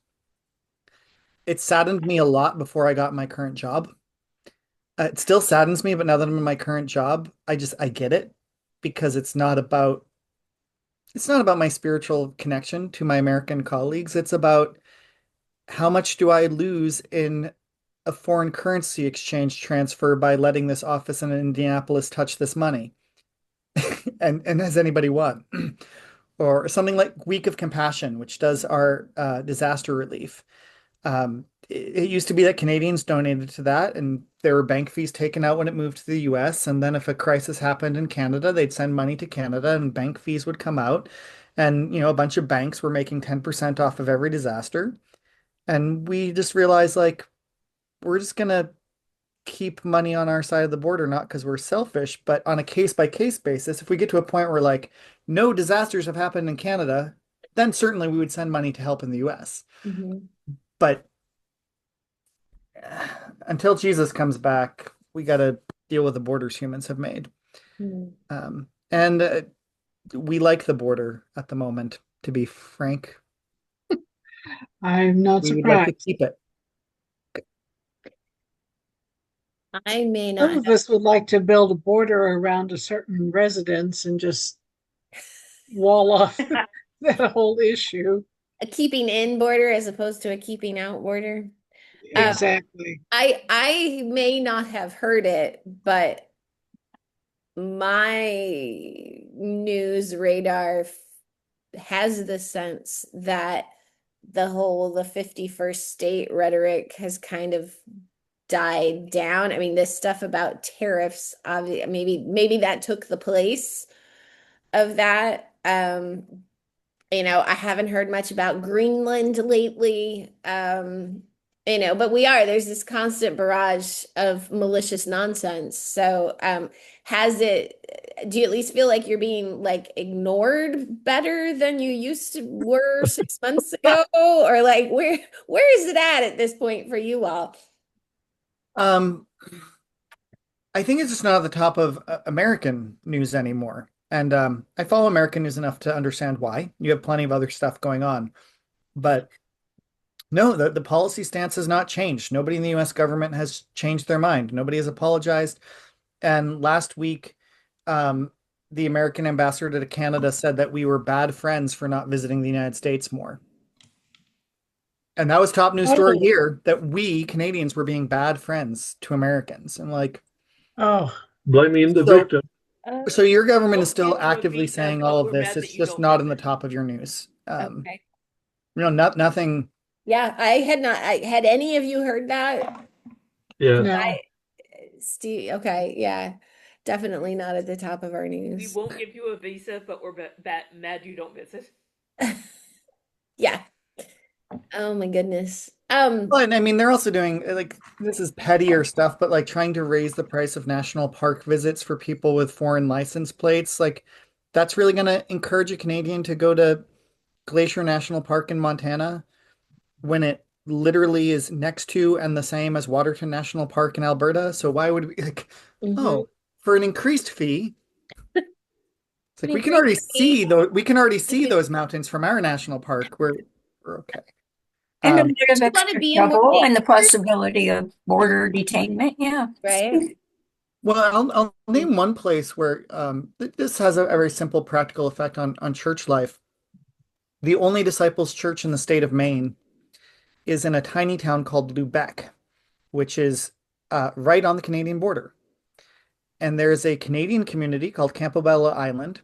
It saddened me a lot before I got my current job. It still saddens me, but now that I'm in my current job, I get it, because it's not about my spiritual connection to my American colleagues. It's about how much do I lose in a foreign currency exchange transfer by letting this office in Indianapolis touch this money. And has anybody won? Or something like Week of Compassion, which does our disaster relief. It used to be that Canadians donated to that, and there were bank fees taken out when it moved to the US. And then if a crisis happened in Canada, they'd send money to Canada and bank fees would come out. And, a bunch of banks were making 10% off of every disaster. And we just realized, like, we're just going to keep money on our side of the border, not because we're selfish, but on a case by case basis. If we get to a point where like no disasters have happened in Canada, then certainly we would send money to help in the US. Mhm. But until Jesus comes back, we got to deal with the borders humans have made. Mm. And we like the border at the moment, to be frank. I'm not We would like to surprised. keep it. I may Some not of us would like to build a border around a certain residence and just wall off have that whole issue. a keeping in border as opposed to a keeping out border. Uh, Exactly. I may not have heard it, but my news radar has the sense that the 51st state rhetoric has kind of died down. I mean, this stuff about tariffs, obviously, maybe that took the place of that. I haven't heard much about Greenland lately. But there's this constant barrage of malicious nonsense. So, do you at least feel like you're being like ignored better than you used to were 6 months ago? Or like where is it at this point for you all? Um, I think it's just not at the top of American news anymore. And I follow American news enough to understand why. You have plenty of other stuff going on. But no, the policy stance has not changed. Nobody in the US government has changed their mind. Nobody has apologized. And last week, um, the American ambassador to Canada said that we were bad friends for not visiting the United States more. And that was top news story Oh, here, that we Canadians were being bad friends to Americans. And like, oh, Blaming the so victim. so your government is Won't still give you a actively visa, saying all but of we're this. mad It's that you just don't not in the visit. top of your news. Okay. Nothing. Yeah, had any of you heard that? Yes. no. Steve, okay, yeah. Definitely not at the top of our We news. won't give you a visa, but we're mad you don't visit. Yeah. Oh my goodness. But I mean, they're also doing like this is pettier stuff, but like trying to raise the price of national park visits for people with foreign license plates. Like that's really going to encourage a Canadian to go to Glacier National Park in Montana when it literally is next to and the same as Waterton National Park in Alberta. So why would we like, mhm. oh, for an increased fee? It's like An we can already increased see fee. though we can already see those mountains from our national park. We're okay. And a bit of You want to extra be in more trouble and the danger, possibility of border detainment. Yeah. right? Well, I'll name one place where this has a very simple practical effect on church life. The only disciples' church in the state of Maine is in a tiny town called Lubec, which is right on the Canadian border. And there's a Canadian community called Campobello Island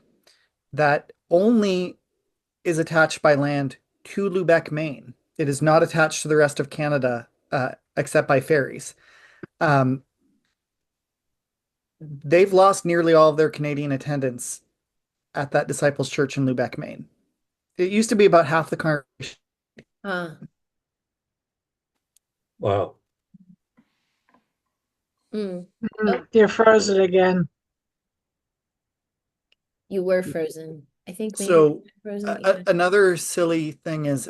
that only is attached by land to Lubec, Maine. It is not attached to the rest of Canada except by ferries. Um, they've lost nearly all of their Canadian attendance at that Disciples Church in Lubec, Maine. It used to be about half the congregation. Uh, Wow. mm. Oh, You're frozen again. you were frozen. I think maybe So frozen. Yeah. another silly thing is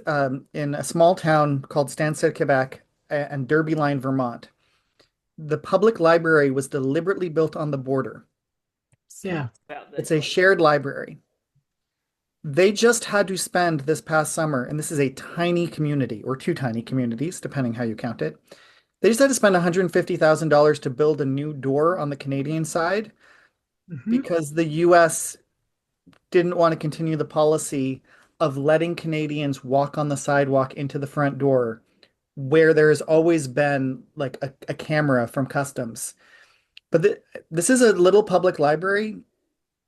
in a small town called Stansted, Quebec, and Derby Line, Vermont, the public library was deliberately built on the border. Yeah. About It's this. a shared library. They just had to spend this past summer, and this is a tiny community or two tiny communities, depending how you count it. They just had to spend $150,000 to build a new door on the Canadian side Hmm. because the US didn't want to continue the policy of letting Canadians walk on the sidewalk into the front door where there has always been like a camera from customs. But this is a little public library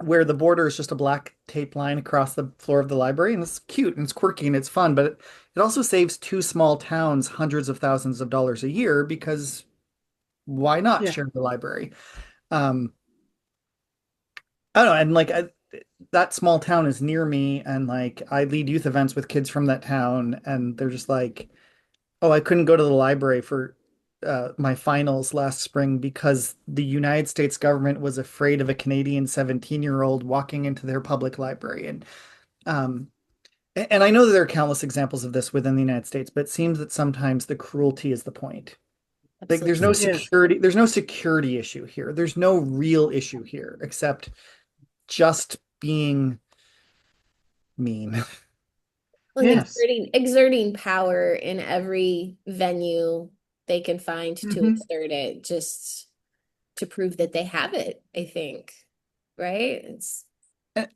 where the border is just a black tape line across the floor of the library, and it's cute and it's quirky and it's fun, but it also saves two small towns hundreds of thousands of dollars a year because why not Yeah. share the library? Um, I don't know, and like that small town is near me, and like I lead youth events with kids from that town, and they're just like, "Oh, I couldn't go to the library for my finals last spring because the United States government was afraid of a Canadian 17-year-old walking into their public library." Um, and I know that there are countless examples of this within the United States, but it seems that sometimes the cruelty is the point. Like Absolutely. Yes. there's no security issue here. There's no real issue here except just being mean. Well, and Yes. exerting power in every venue they can find to Hmm. exert it, just to prove that they have it, I think. Right? It's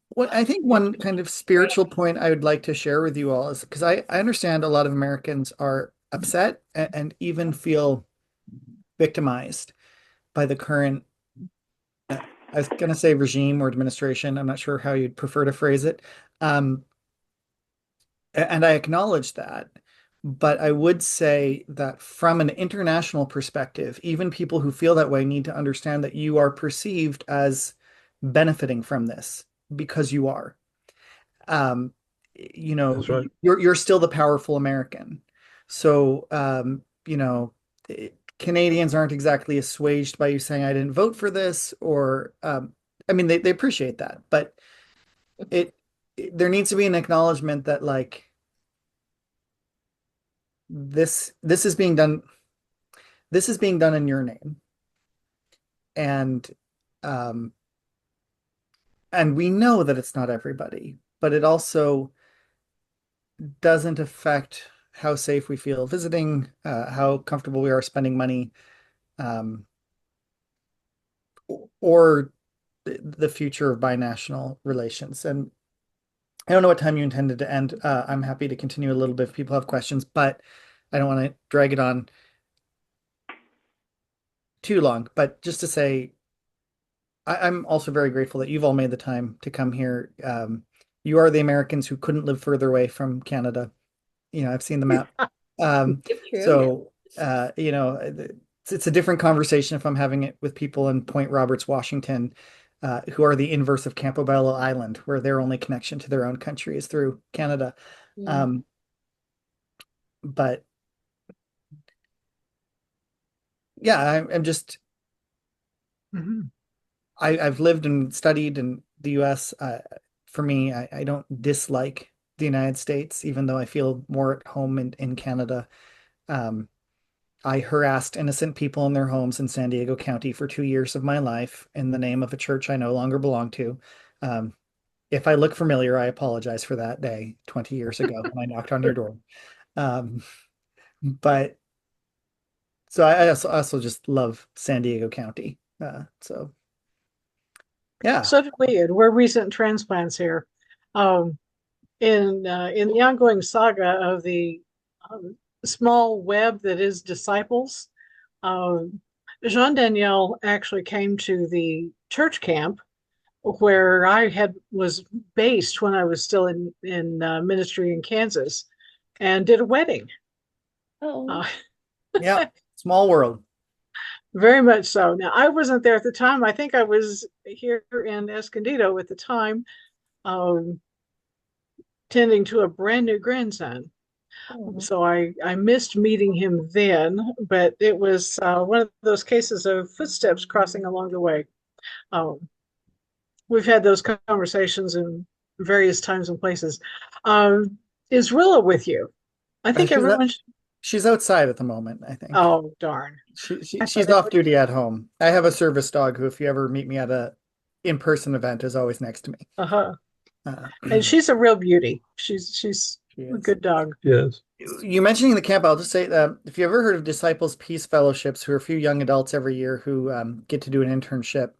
What I think one kind of spiritual point I would like to share with you all is because I understand a lot of Americans are upset and even feel victimized by the current, I was going to say regime or administration. I'm not sure how you'd prefer to phrase it. Um, and I acknowledge that. But I would say that from an international perspective, even people who feel that way need to understand that you are perceived as benefiting from this because you are. Um, you know, That's right. you're still the powerful American. So, Canadians aren't exactly assuaged by you saying I didn't vote for this, or I mean, they appreciate that, but it, there needs to be an acknowledgement that like this is being done, this is being done in your name, and um, and we know that it's not everybody, but it also doesn't affect how safe we feel visiting, how comfortable we are spending money, um, or the future of binational relations. And I don't know what time you intended to end. I'm happy to continue a little bit if people have questions, but I don't want to drag it on too long. But just to say, I'm also very grateful that you've all made the time to come here. You are the Americans who couldn't live further away from Canada. I've seen the map. It's true. So, it's a different conversation if I'm having it with people in Point Roberts, Washington, who are the inverse of Campobello Island, where their only connection to their own country is through Canada. Mm. Um, but yeah, I'm just, Mhm. I've lived and studied in the US. For me, I don't dislike the United States, even though I feel more at home in Canada. Um, I harassed innocent people in their homes in San Diego County for 2 years of my life in the name of a church I no longer belong to. Um, if I look familiar, I apologize for that day 20 years ago when I knocked on your door. Um, but so I also just love San Diego County. So yeah. So did we, and we're recent transplants here. Um, in the ongoing saga of the um, small web that is disciples, um, Jean Danielle actually came to the church camp where I had was based when I was still in ministry in Kansas, and did a wedding. Oh, Uh, Yeah. Small world. very much so. Now I wasn't there at the time. I think I was here in Escondido at the time, um, tending to a brand new grandson. oh. So I missed meeting him then, but it was one of those cases of footsteps crossing along the way. Um, we've had those conversations in various times and places. Is Rilla with you? I Uh, think she's everyone. she's outside at the moment, I think. Oh, darn. I thought She's off duty at home. I have a service dog who, if you ever meet me at a in-person event, is always next to me. Uh-huh. Uh, And she's a real beauty. She's she a is. good dog. Yes. You mentioning the camp, I'll just say that if you ever heard of Disciples Peace Fellowships, who are a few young adults every year who get to do an internship,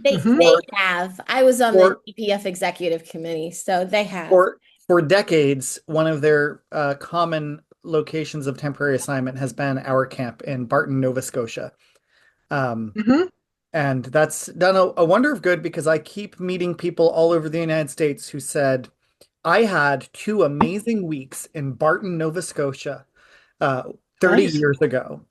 Hmm. They or have. I was on the or DPF executive committee, so they have. for decades, one of their common locations of temporary assignment has been our camp in Barton, Nova Scotia. Um, Hmm. and that's done a wonder of good because I keep meeting people all over the United States who said, I had 2 amazing weeks in Barton, Nova Scotia, uh, 30 Nice. years ago.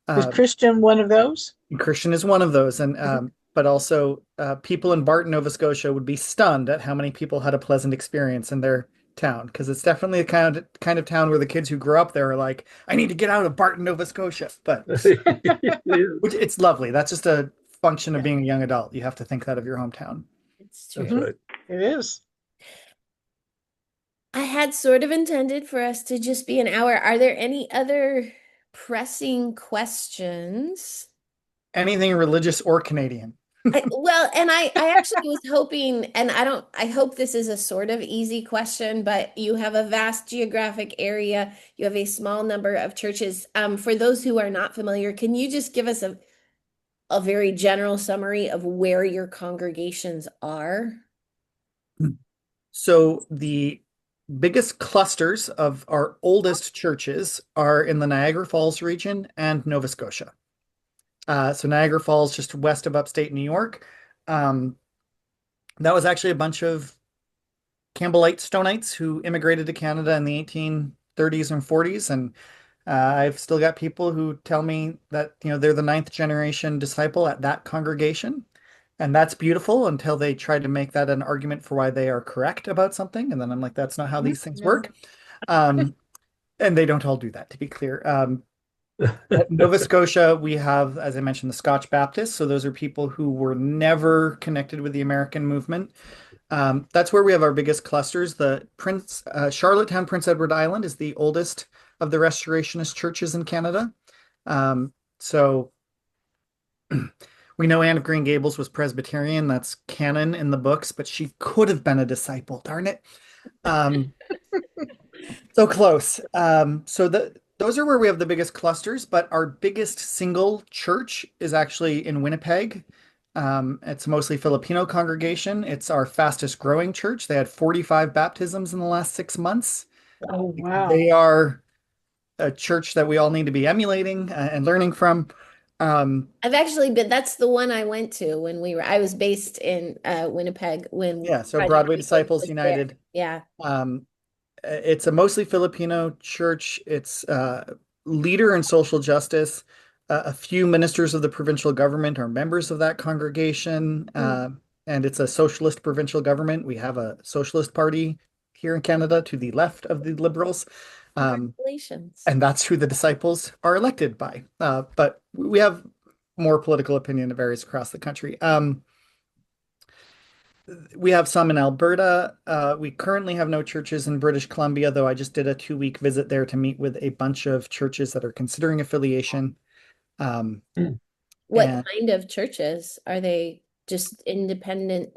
Is Uh, Christian one of those? Christian is one of those, and Mhm. but also people in Barton, Nova Scotia would be stunned at how many people had a pleasant experience in their town because it's definitely a kind of town where the kids who grew up there are like, I need to get out of Barton, Nova Scotia. But which it's lovely. That's just a function of Yeah, being a young adult. You have to think that of your hometown. it's That's true. Mhm. right. It is. I had sort of intended for us to just be an hour. Are there any other pressing questions? Anything religious or Canadian. I actually was hoping, and I hope this is a sort of easy question, but you have a vast geographic area. You have a small number of churches. For those who are not familiar, can you just give us a very general summary of where your congregations are? So the biggest clusters of our oldest churches are in the Niagara Falls region and Nova Scotia. So Niagara Falls, just west of upstate New York. Um, that was actually a bunch of Campbellite Stonites who immigrated to Canada in the 1830s and 40s, and I've still got people who tell me that they're the ninth generation disciple at that congregation. And that's beautiful until they try to make that an argument for why they are correct about something. And then I'm like, that's not how these things No. work. Um, and they don't all do that, to be clear. At Nova Scotia, we have, as I mentioned, the Scotch Baptists. So those are people who were never connected with the American movement. That's where we have our biggest clusters. The Charlottetown, Prince Edward Island is the oldest of the Restorationist churches in Canada. So we know Anne of Green Gables was Presbyterian. That's canon in the books, but she could have been a disciple. Darn it. Um, so close. Those are where we have the biggest clusters, but our biggest single church is actually in Winnipeg. It's mostly Filipino congregation. It's our fastest growing church. They had 45 baptisms in the last 6 months. Oh, wow. They are a church that we all need to be emulating and learning from. I've actually been, that's the one I went to when I was based in Winnipeg when Yeah, so Project Broadway Beacon Disciples was there. United. Yeah. It's a mostly Filipino church. It's leader in social justice. A few ministers of the provincial government are members of that congregation, and it's a socialist provincial government. We have a socialist party here in Canada to the left of the Liberals, Congratulations. and that's who the disciples are elected by. But we have more political opinion that varies across the country. We have some in Alberta. We currently have no churches in British Columbia, though I just did a 2-week visit there to meet with a bunch of churches that are considering affiliation. What And kind of churches? Are they just independent?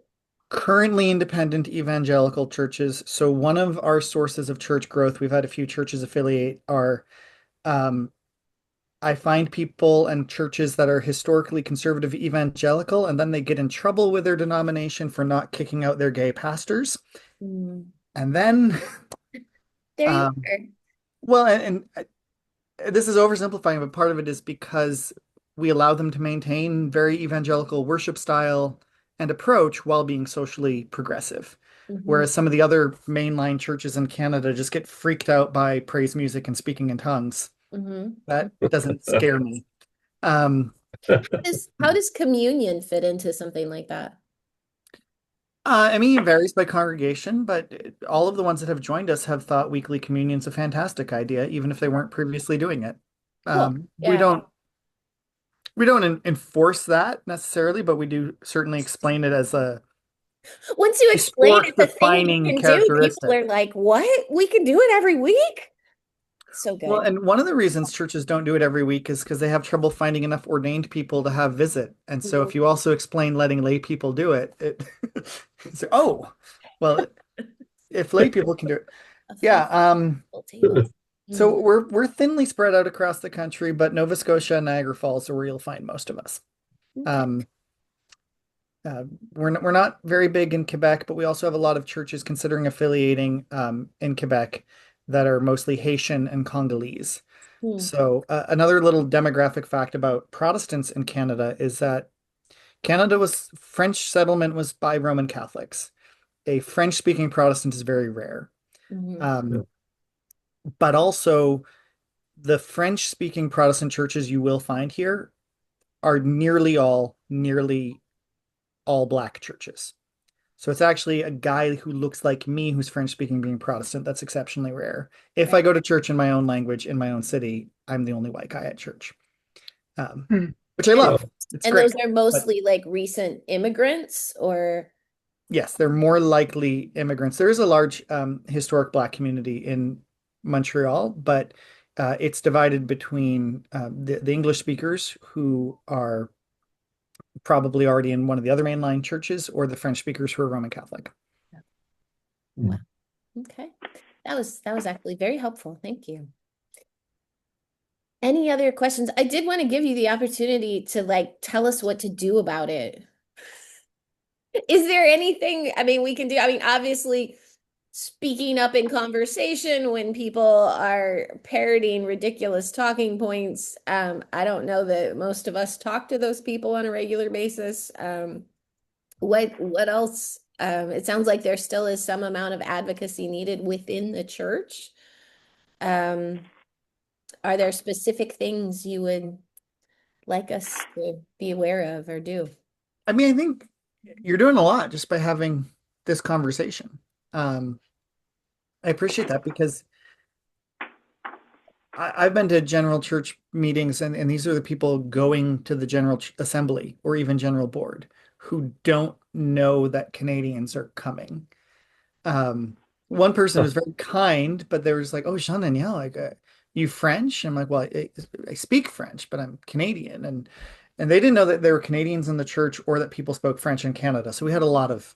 currently independent evangelical churches. So one of our sources of church growth, we've had a few churches affiliate, are um, I find people and churches that are historically conservative evangelical, and then they get in trouble with their denomination for not kicking out their gay pastors. Mm. And then There you um, are. well, and this is oversimplifying, but part of it is because we allow them to maintain very evangelical worship style and approach while being socially progressive. Mhm. Whereas some of the other mainline churches in Canada just get freaked out by praise music and speaking in tongues. Mhm. That doesn't scare me. Um, How does communion fit into something like that? I mean, it varies by congregation, but all of the ones that have joined us have thought weekly communion's a fantastic idea, even if they weren't previously doing it. Cool. We Yeah. don't enforce that necessarily, but we do certainly explain it as a Once you explain historic it's a thing you defining can do, people characteristic. are like, "What? We can do it every week?" So Well, good. and one of the reasons churches don't do it every week is because they have trouble finding enough ordained people to have visit. And so if Mhm. you also explain letting lay people do it, it's, oh, well, if lay people can do it. A Yeah, fun table. so Mm. we're thinly spread out across the country, but Nova Scotia and Niagara Falls are where you'll find most of us. Okay. Um, Uh, we're not very big in Quebec, but we also have a lot of churches considering affiliating in Quebec that are mostly Haitian and Congolese. Hmm. So another little demographic fact about Protestants in Canada is that French settlement was by Roman Catholics. A French-speaking Protestant is very rare. Mhm. Um, but also the French-speaking Protestant churches you will find here are nearly all black churches. So it's actually a guy who looks like me who's French speaking being Protestant. That's exceptionally rare. If Right. I go to church in my own language in my own city, I'm the only white guy at church, um, Hmm. which I And love. It's and those great. are But mostly like recent immigrants or yes, they're more likely immigrants. There is a large historic black community in Montreal, but it's divided between the English speakers who are probably already in one of the other mainline churches or the French speakers who are Roman Catholic. wow. Okay. That was actually very helpful. Thank you. Any other questions? I did want to give you the opportunity to like tell us what to do about it. Is there anything, I mean, we can do? I mean, obviously, speaking up in conversation when people are parroting ridiculous talking points. I don't know that most of us talk to those people on a regular basis. What else? It sounds like there still is some amount of advocacy needed within the church. Um, are there specific things you would like us to be aware of or do? I mean, I think you're doing a lot just by having this conversation. Um, I appreciate that because I've been to general church meetings, and these are the people going to the general assembly or even general board who don't know that Canadians are coming. One person was very kind, but they were just like, "Oh, Jean Danielle, like, you French?" I'm like, "Well, I speak French, but I'm Canadian," and they didn't know that there were Canadians in the church or that people spoke French in Canada. So we had a lot of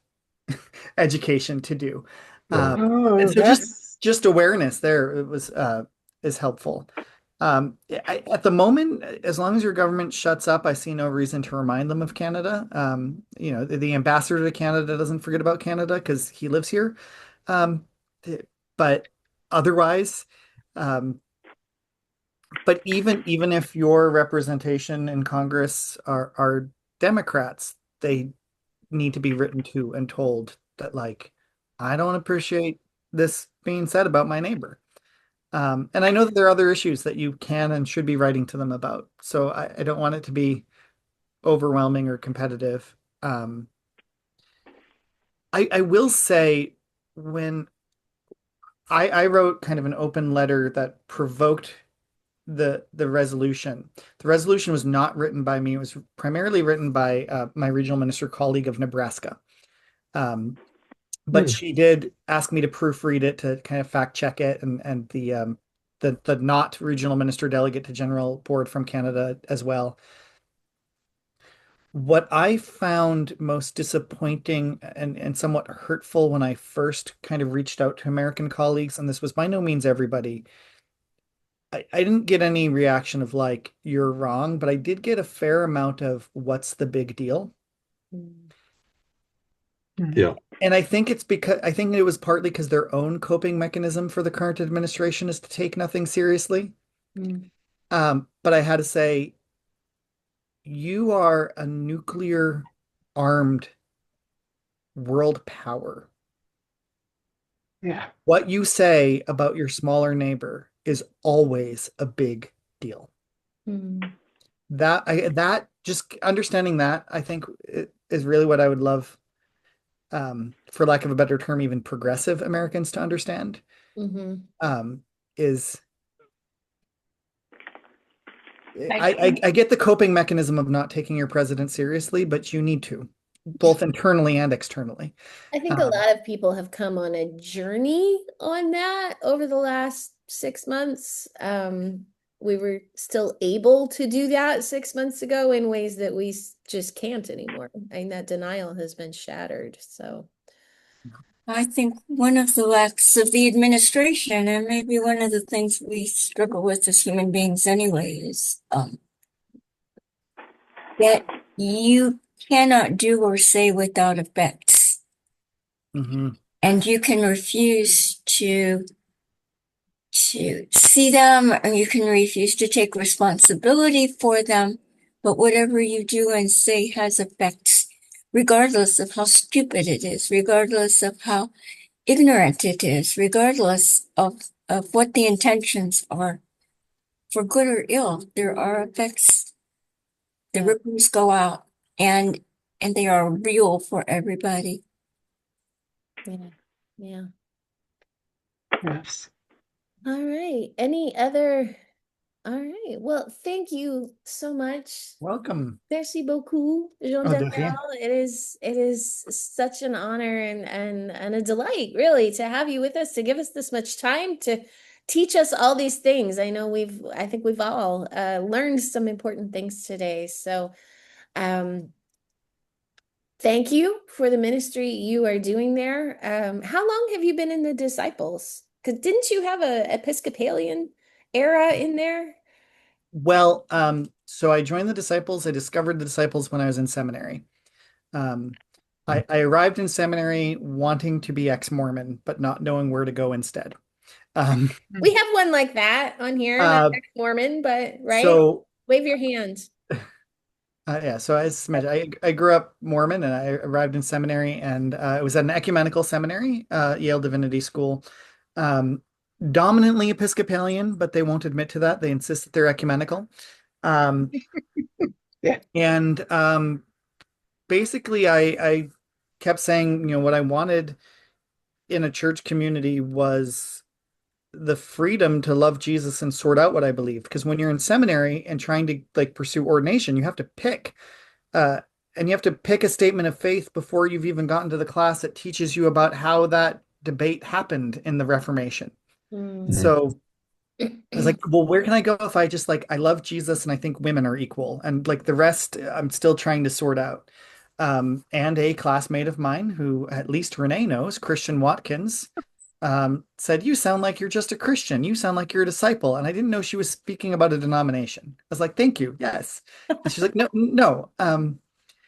education to do. Yeah. And Oh, so that's just awareness there it was is helpful. At the moment, as long as your government shuts up, I see no reason to remind them of Canada. The ambassador to Canada doesn't forget about Canada because he lives here. Um, but otherwise, um, but even if your representation in Congress are Democrats, they need to be written to and told that, like, I don't appreciate this being said about my neighbor. And I know that there are other issues that you can and should be writing to them about. So I don't want it to be overwhelming or competitive. I will say when I wrote kind of an open letter that provoked the resolution. The resolution was not written by me. It was primarily written by my regional minister colleague of Nebraska. Um, but Hmm. she did ask me to proofread it to kind of fact check it, and the not regional minister delegate to general board from Canada as well. What I found most disappointing and somewhat hurtful when I first kind of reached out to American colleagues, and this was by no means everybody, I didn't get any reaction of like, you're wrong, but I did get a fair amount of what's the big deal? Mm. Yeah. And I think it was partly because their own coping mechanism for the current administration is to take nothing seriously. Mm. But I had to say, you are a nuclear armed world power. yeah. What you say about your smaller neighbor is always a big deal. Mm. That just understanding that, I think, is really what I would love, for lack of a better term, even progressive Americans to understand. Mhm. Is I I get the coping mechanism of not taking your president seriously, but you need to, both internally and externally. I think a Um, lot of people have come on a journey on that over the last 6 months. We were still able to do that 6 months ago in ways that we just can't anymore. I mean, that denial has been shattered. So, I think one of the lacks of the administration, and maybe one of the things we struggle with as human beings anyway, is that you cannot do or say without effects. mhm. And you can refuse to see them, or you can refuse to take responsibility for them, but whatever you do and say has effects, regardless of how stupid it is, regardless of how ignorant it is, regardless of what the intentions are, for good or ill, there are effects. The yeah, ripples go out, and and they are real for everybody. yeah, yeah. Yes. All right. Any other? All right. Well, thank you so much. Welcome. Merci beaucoup, Jean Oh, de Daniel. rien. It is such an honor and a delight, really, to have you with us, to give us this much time to teach us all these things. I think we've all learned some important things today. So, um, thank you for the ministry you are doing there. How long have you been in the disciples? Because didn't you have a Episcopalian era in there? Well, so I joined the disciples. I discovered the disciples when I was in seminary. Um, I arrived in seminary wanting to be ex-Mormon, but not knowing where to go instead. Um, We have one like that on here, not uh, ex-Mormon, but right? so Wave your hand. yeah, so as mentioned, I grew up Mormon and I arrived in seminary, and it was at an ecumenical seminary, Yale Divinity School. Um, Dominantly Episcopalian, but they won't admit to that. They insist that they're ecumenical. Um, Yeah. and basically I kept saying, what I wanted in a church community was the freedom to love Jesus and sort out what I believe. Because when you're in seminary and trying to like pursue ordination, you have to pick. Uh, and you have to pick a statement of faith before you've even gotten to the class that teaches you about how that debate happened in the Reformation. Mm. So I was like, well, where can I go if I just like I love Jesus and I think women are equal, and like the rest I'm still trying to sort out. And a classmate of mine who at least Renee knows, Christian Watkins, said, "You sound like you're just a Christian. You sound like you're a disciple." And I didn't know she was speaking about a denomination. I was like, "Thank you, yes." And she's like, "No, no."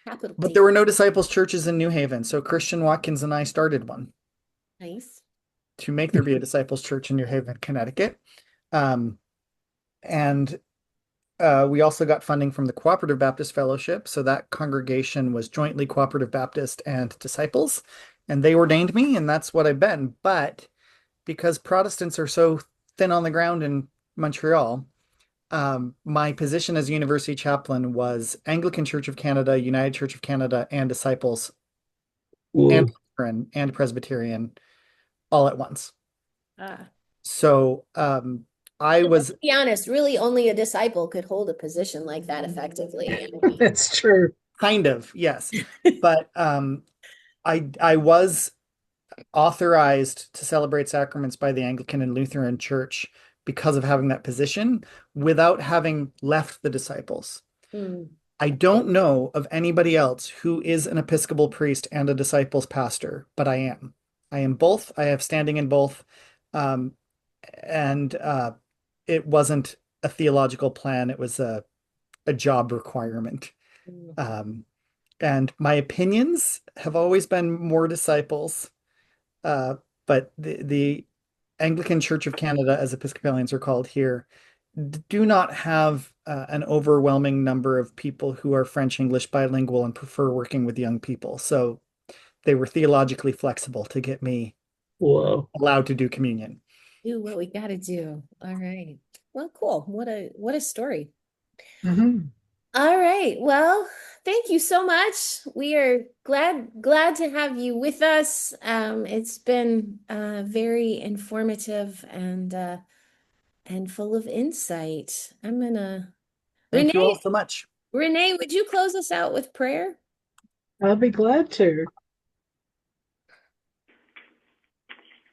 Capital But D. there were no disciples churches in New Haven, so Christian Watkins and I started one Nice. to make there be a disciples church in New Haven, Connecticut. Um, and we also got funding from the Cooperative Baptist Fellowship. So that congregation was jointly Cooperative Baptist and Disciples. And they ordained me, and that's what I've been. But because Protestants are so thin on the ground in Montreal, my position as university chaplain was Anglican Church of Canada, United Church of Canada, and Disciples, and Whoa. Lutheran, and Presbyterian all at once. Ah. So I But was to be honest, really only a disciple could hold a position like that effectively. I mean, That's true. kind of, yes. But I was authorized to celebrate sacraments by the Anglican and Lutheran Church because of having that position without having left the disciples. mm, I don't know of anybody else who is an Episcopal priest and a disciples pastor, but I am. I am both. I have standing in both. Um, and it wasn't a theological plan, it was a job requirement. mm. Um, and my opinions have always been more disciples. Uh, but the Anglican Church of Canada, as Episcopalians are called here, do not have an overwhelming number of people who are French English bilingual and prefer working with young people. So they were theologically flexible to get me Wow. allowed to do communion. Do what we got to do. All right. Well, cool. What a story. Mhm. All right. Well, thank you so much. We are glad to have you with us. It's been very informative and full of insight. I'm gonna Thank you all Renee, so much. Renee, would you close us out with prayer? I'll be glad to.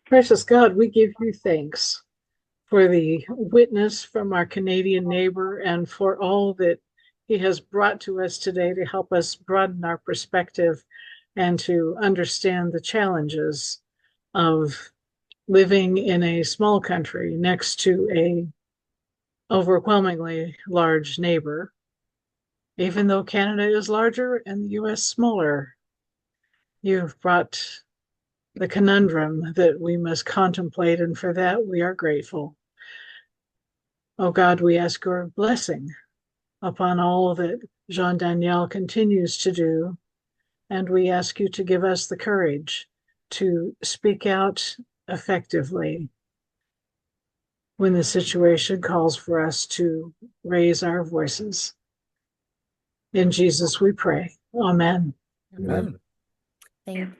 Precious God, we give you thanks for the witness from our Canadian neighbor and for all that he has brought to us today to help us broaden our perspective and to understand the challenges of living in a small country next to a overwhelmingly large neighbor. Even though Canada is larger and the US smaller, you've brought the conundrum that we must contemplate, and for that we are grateful. Oh God, we ask your blessing upon all that Jean Daniel continues to do, and we ask you to give us the courage to speak out effectively when the situation calls for us to raise our voices. In Jesus we pray. Amen. Amen. Thank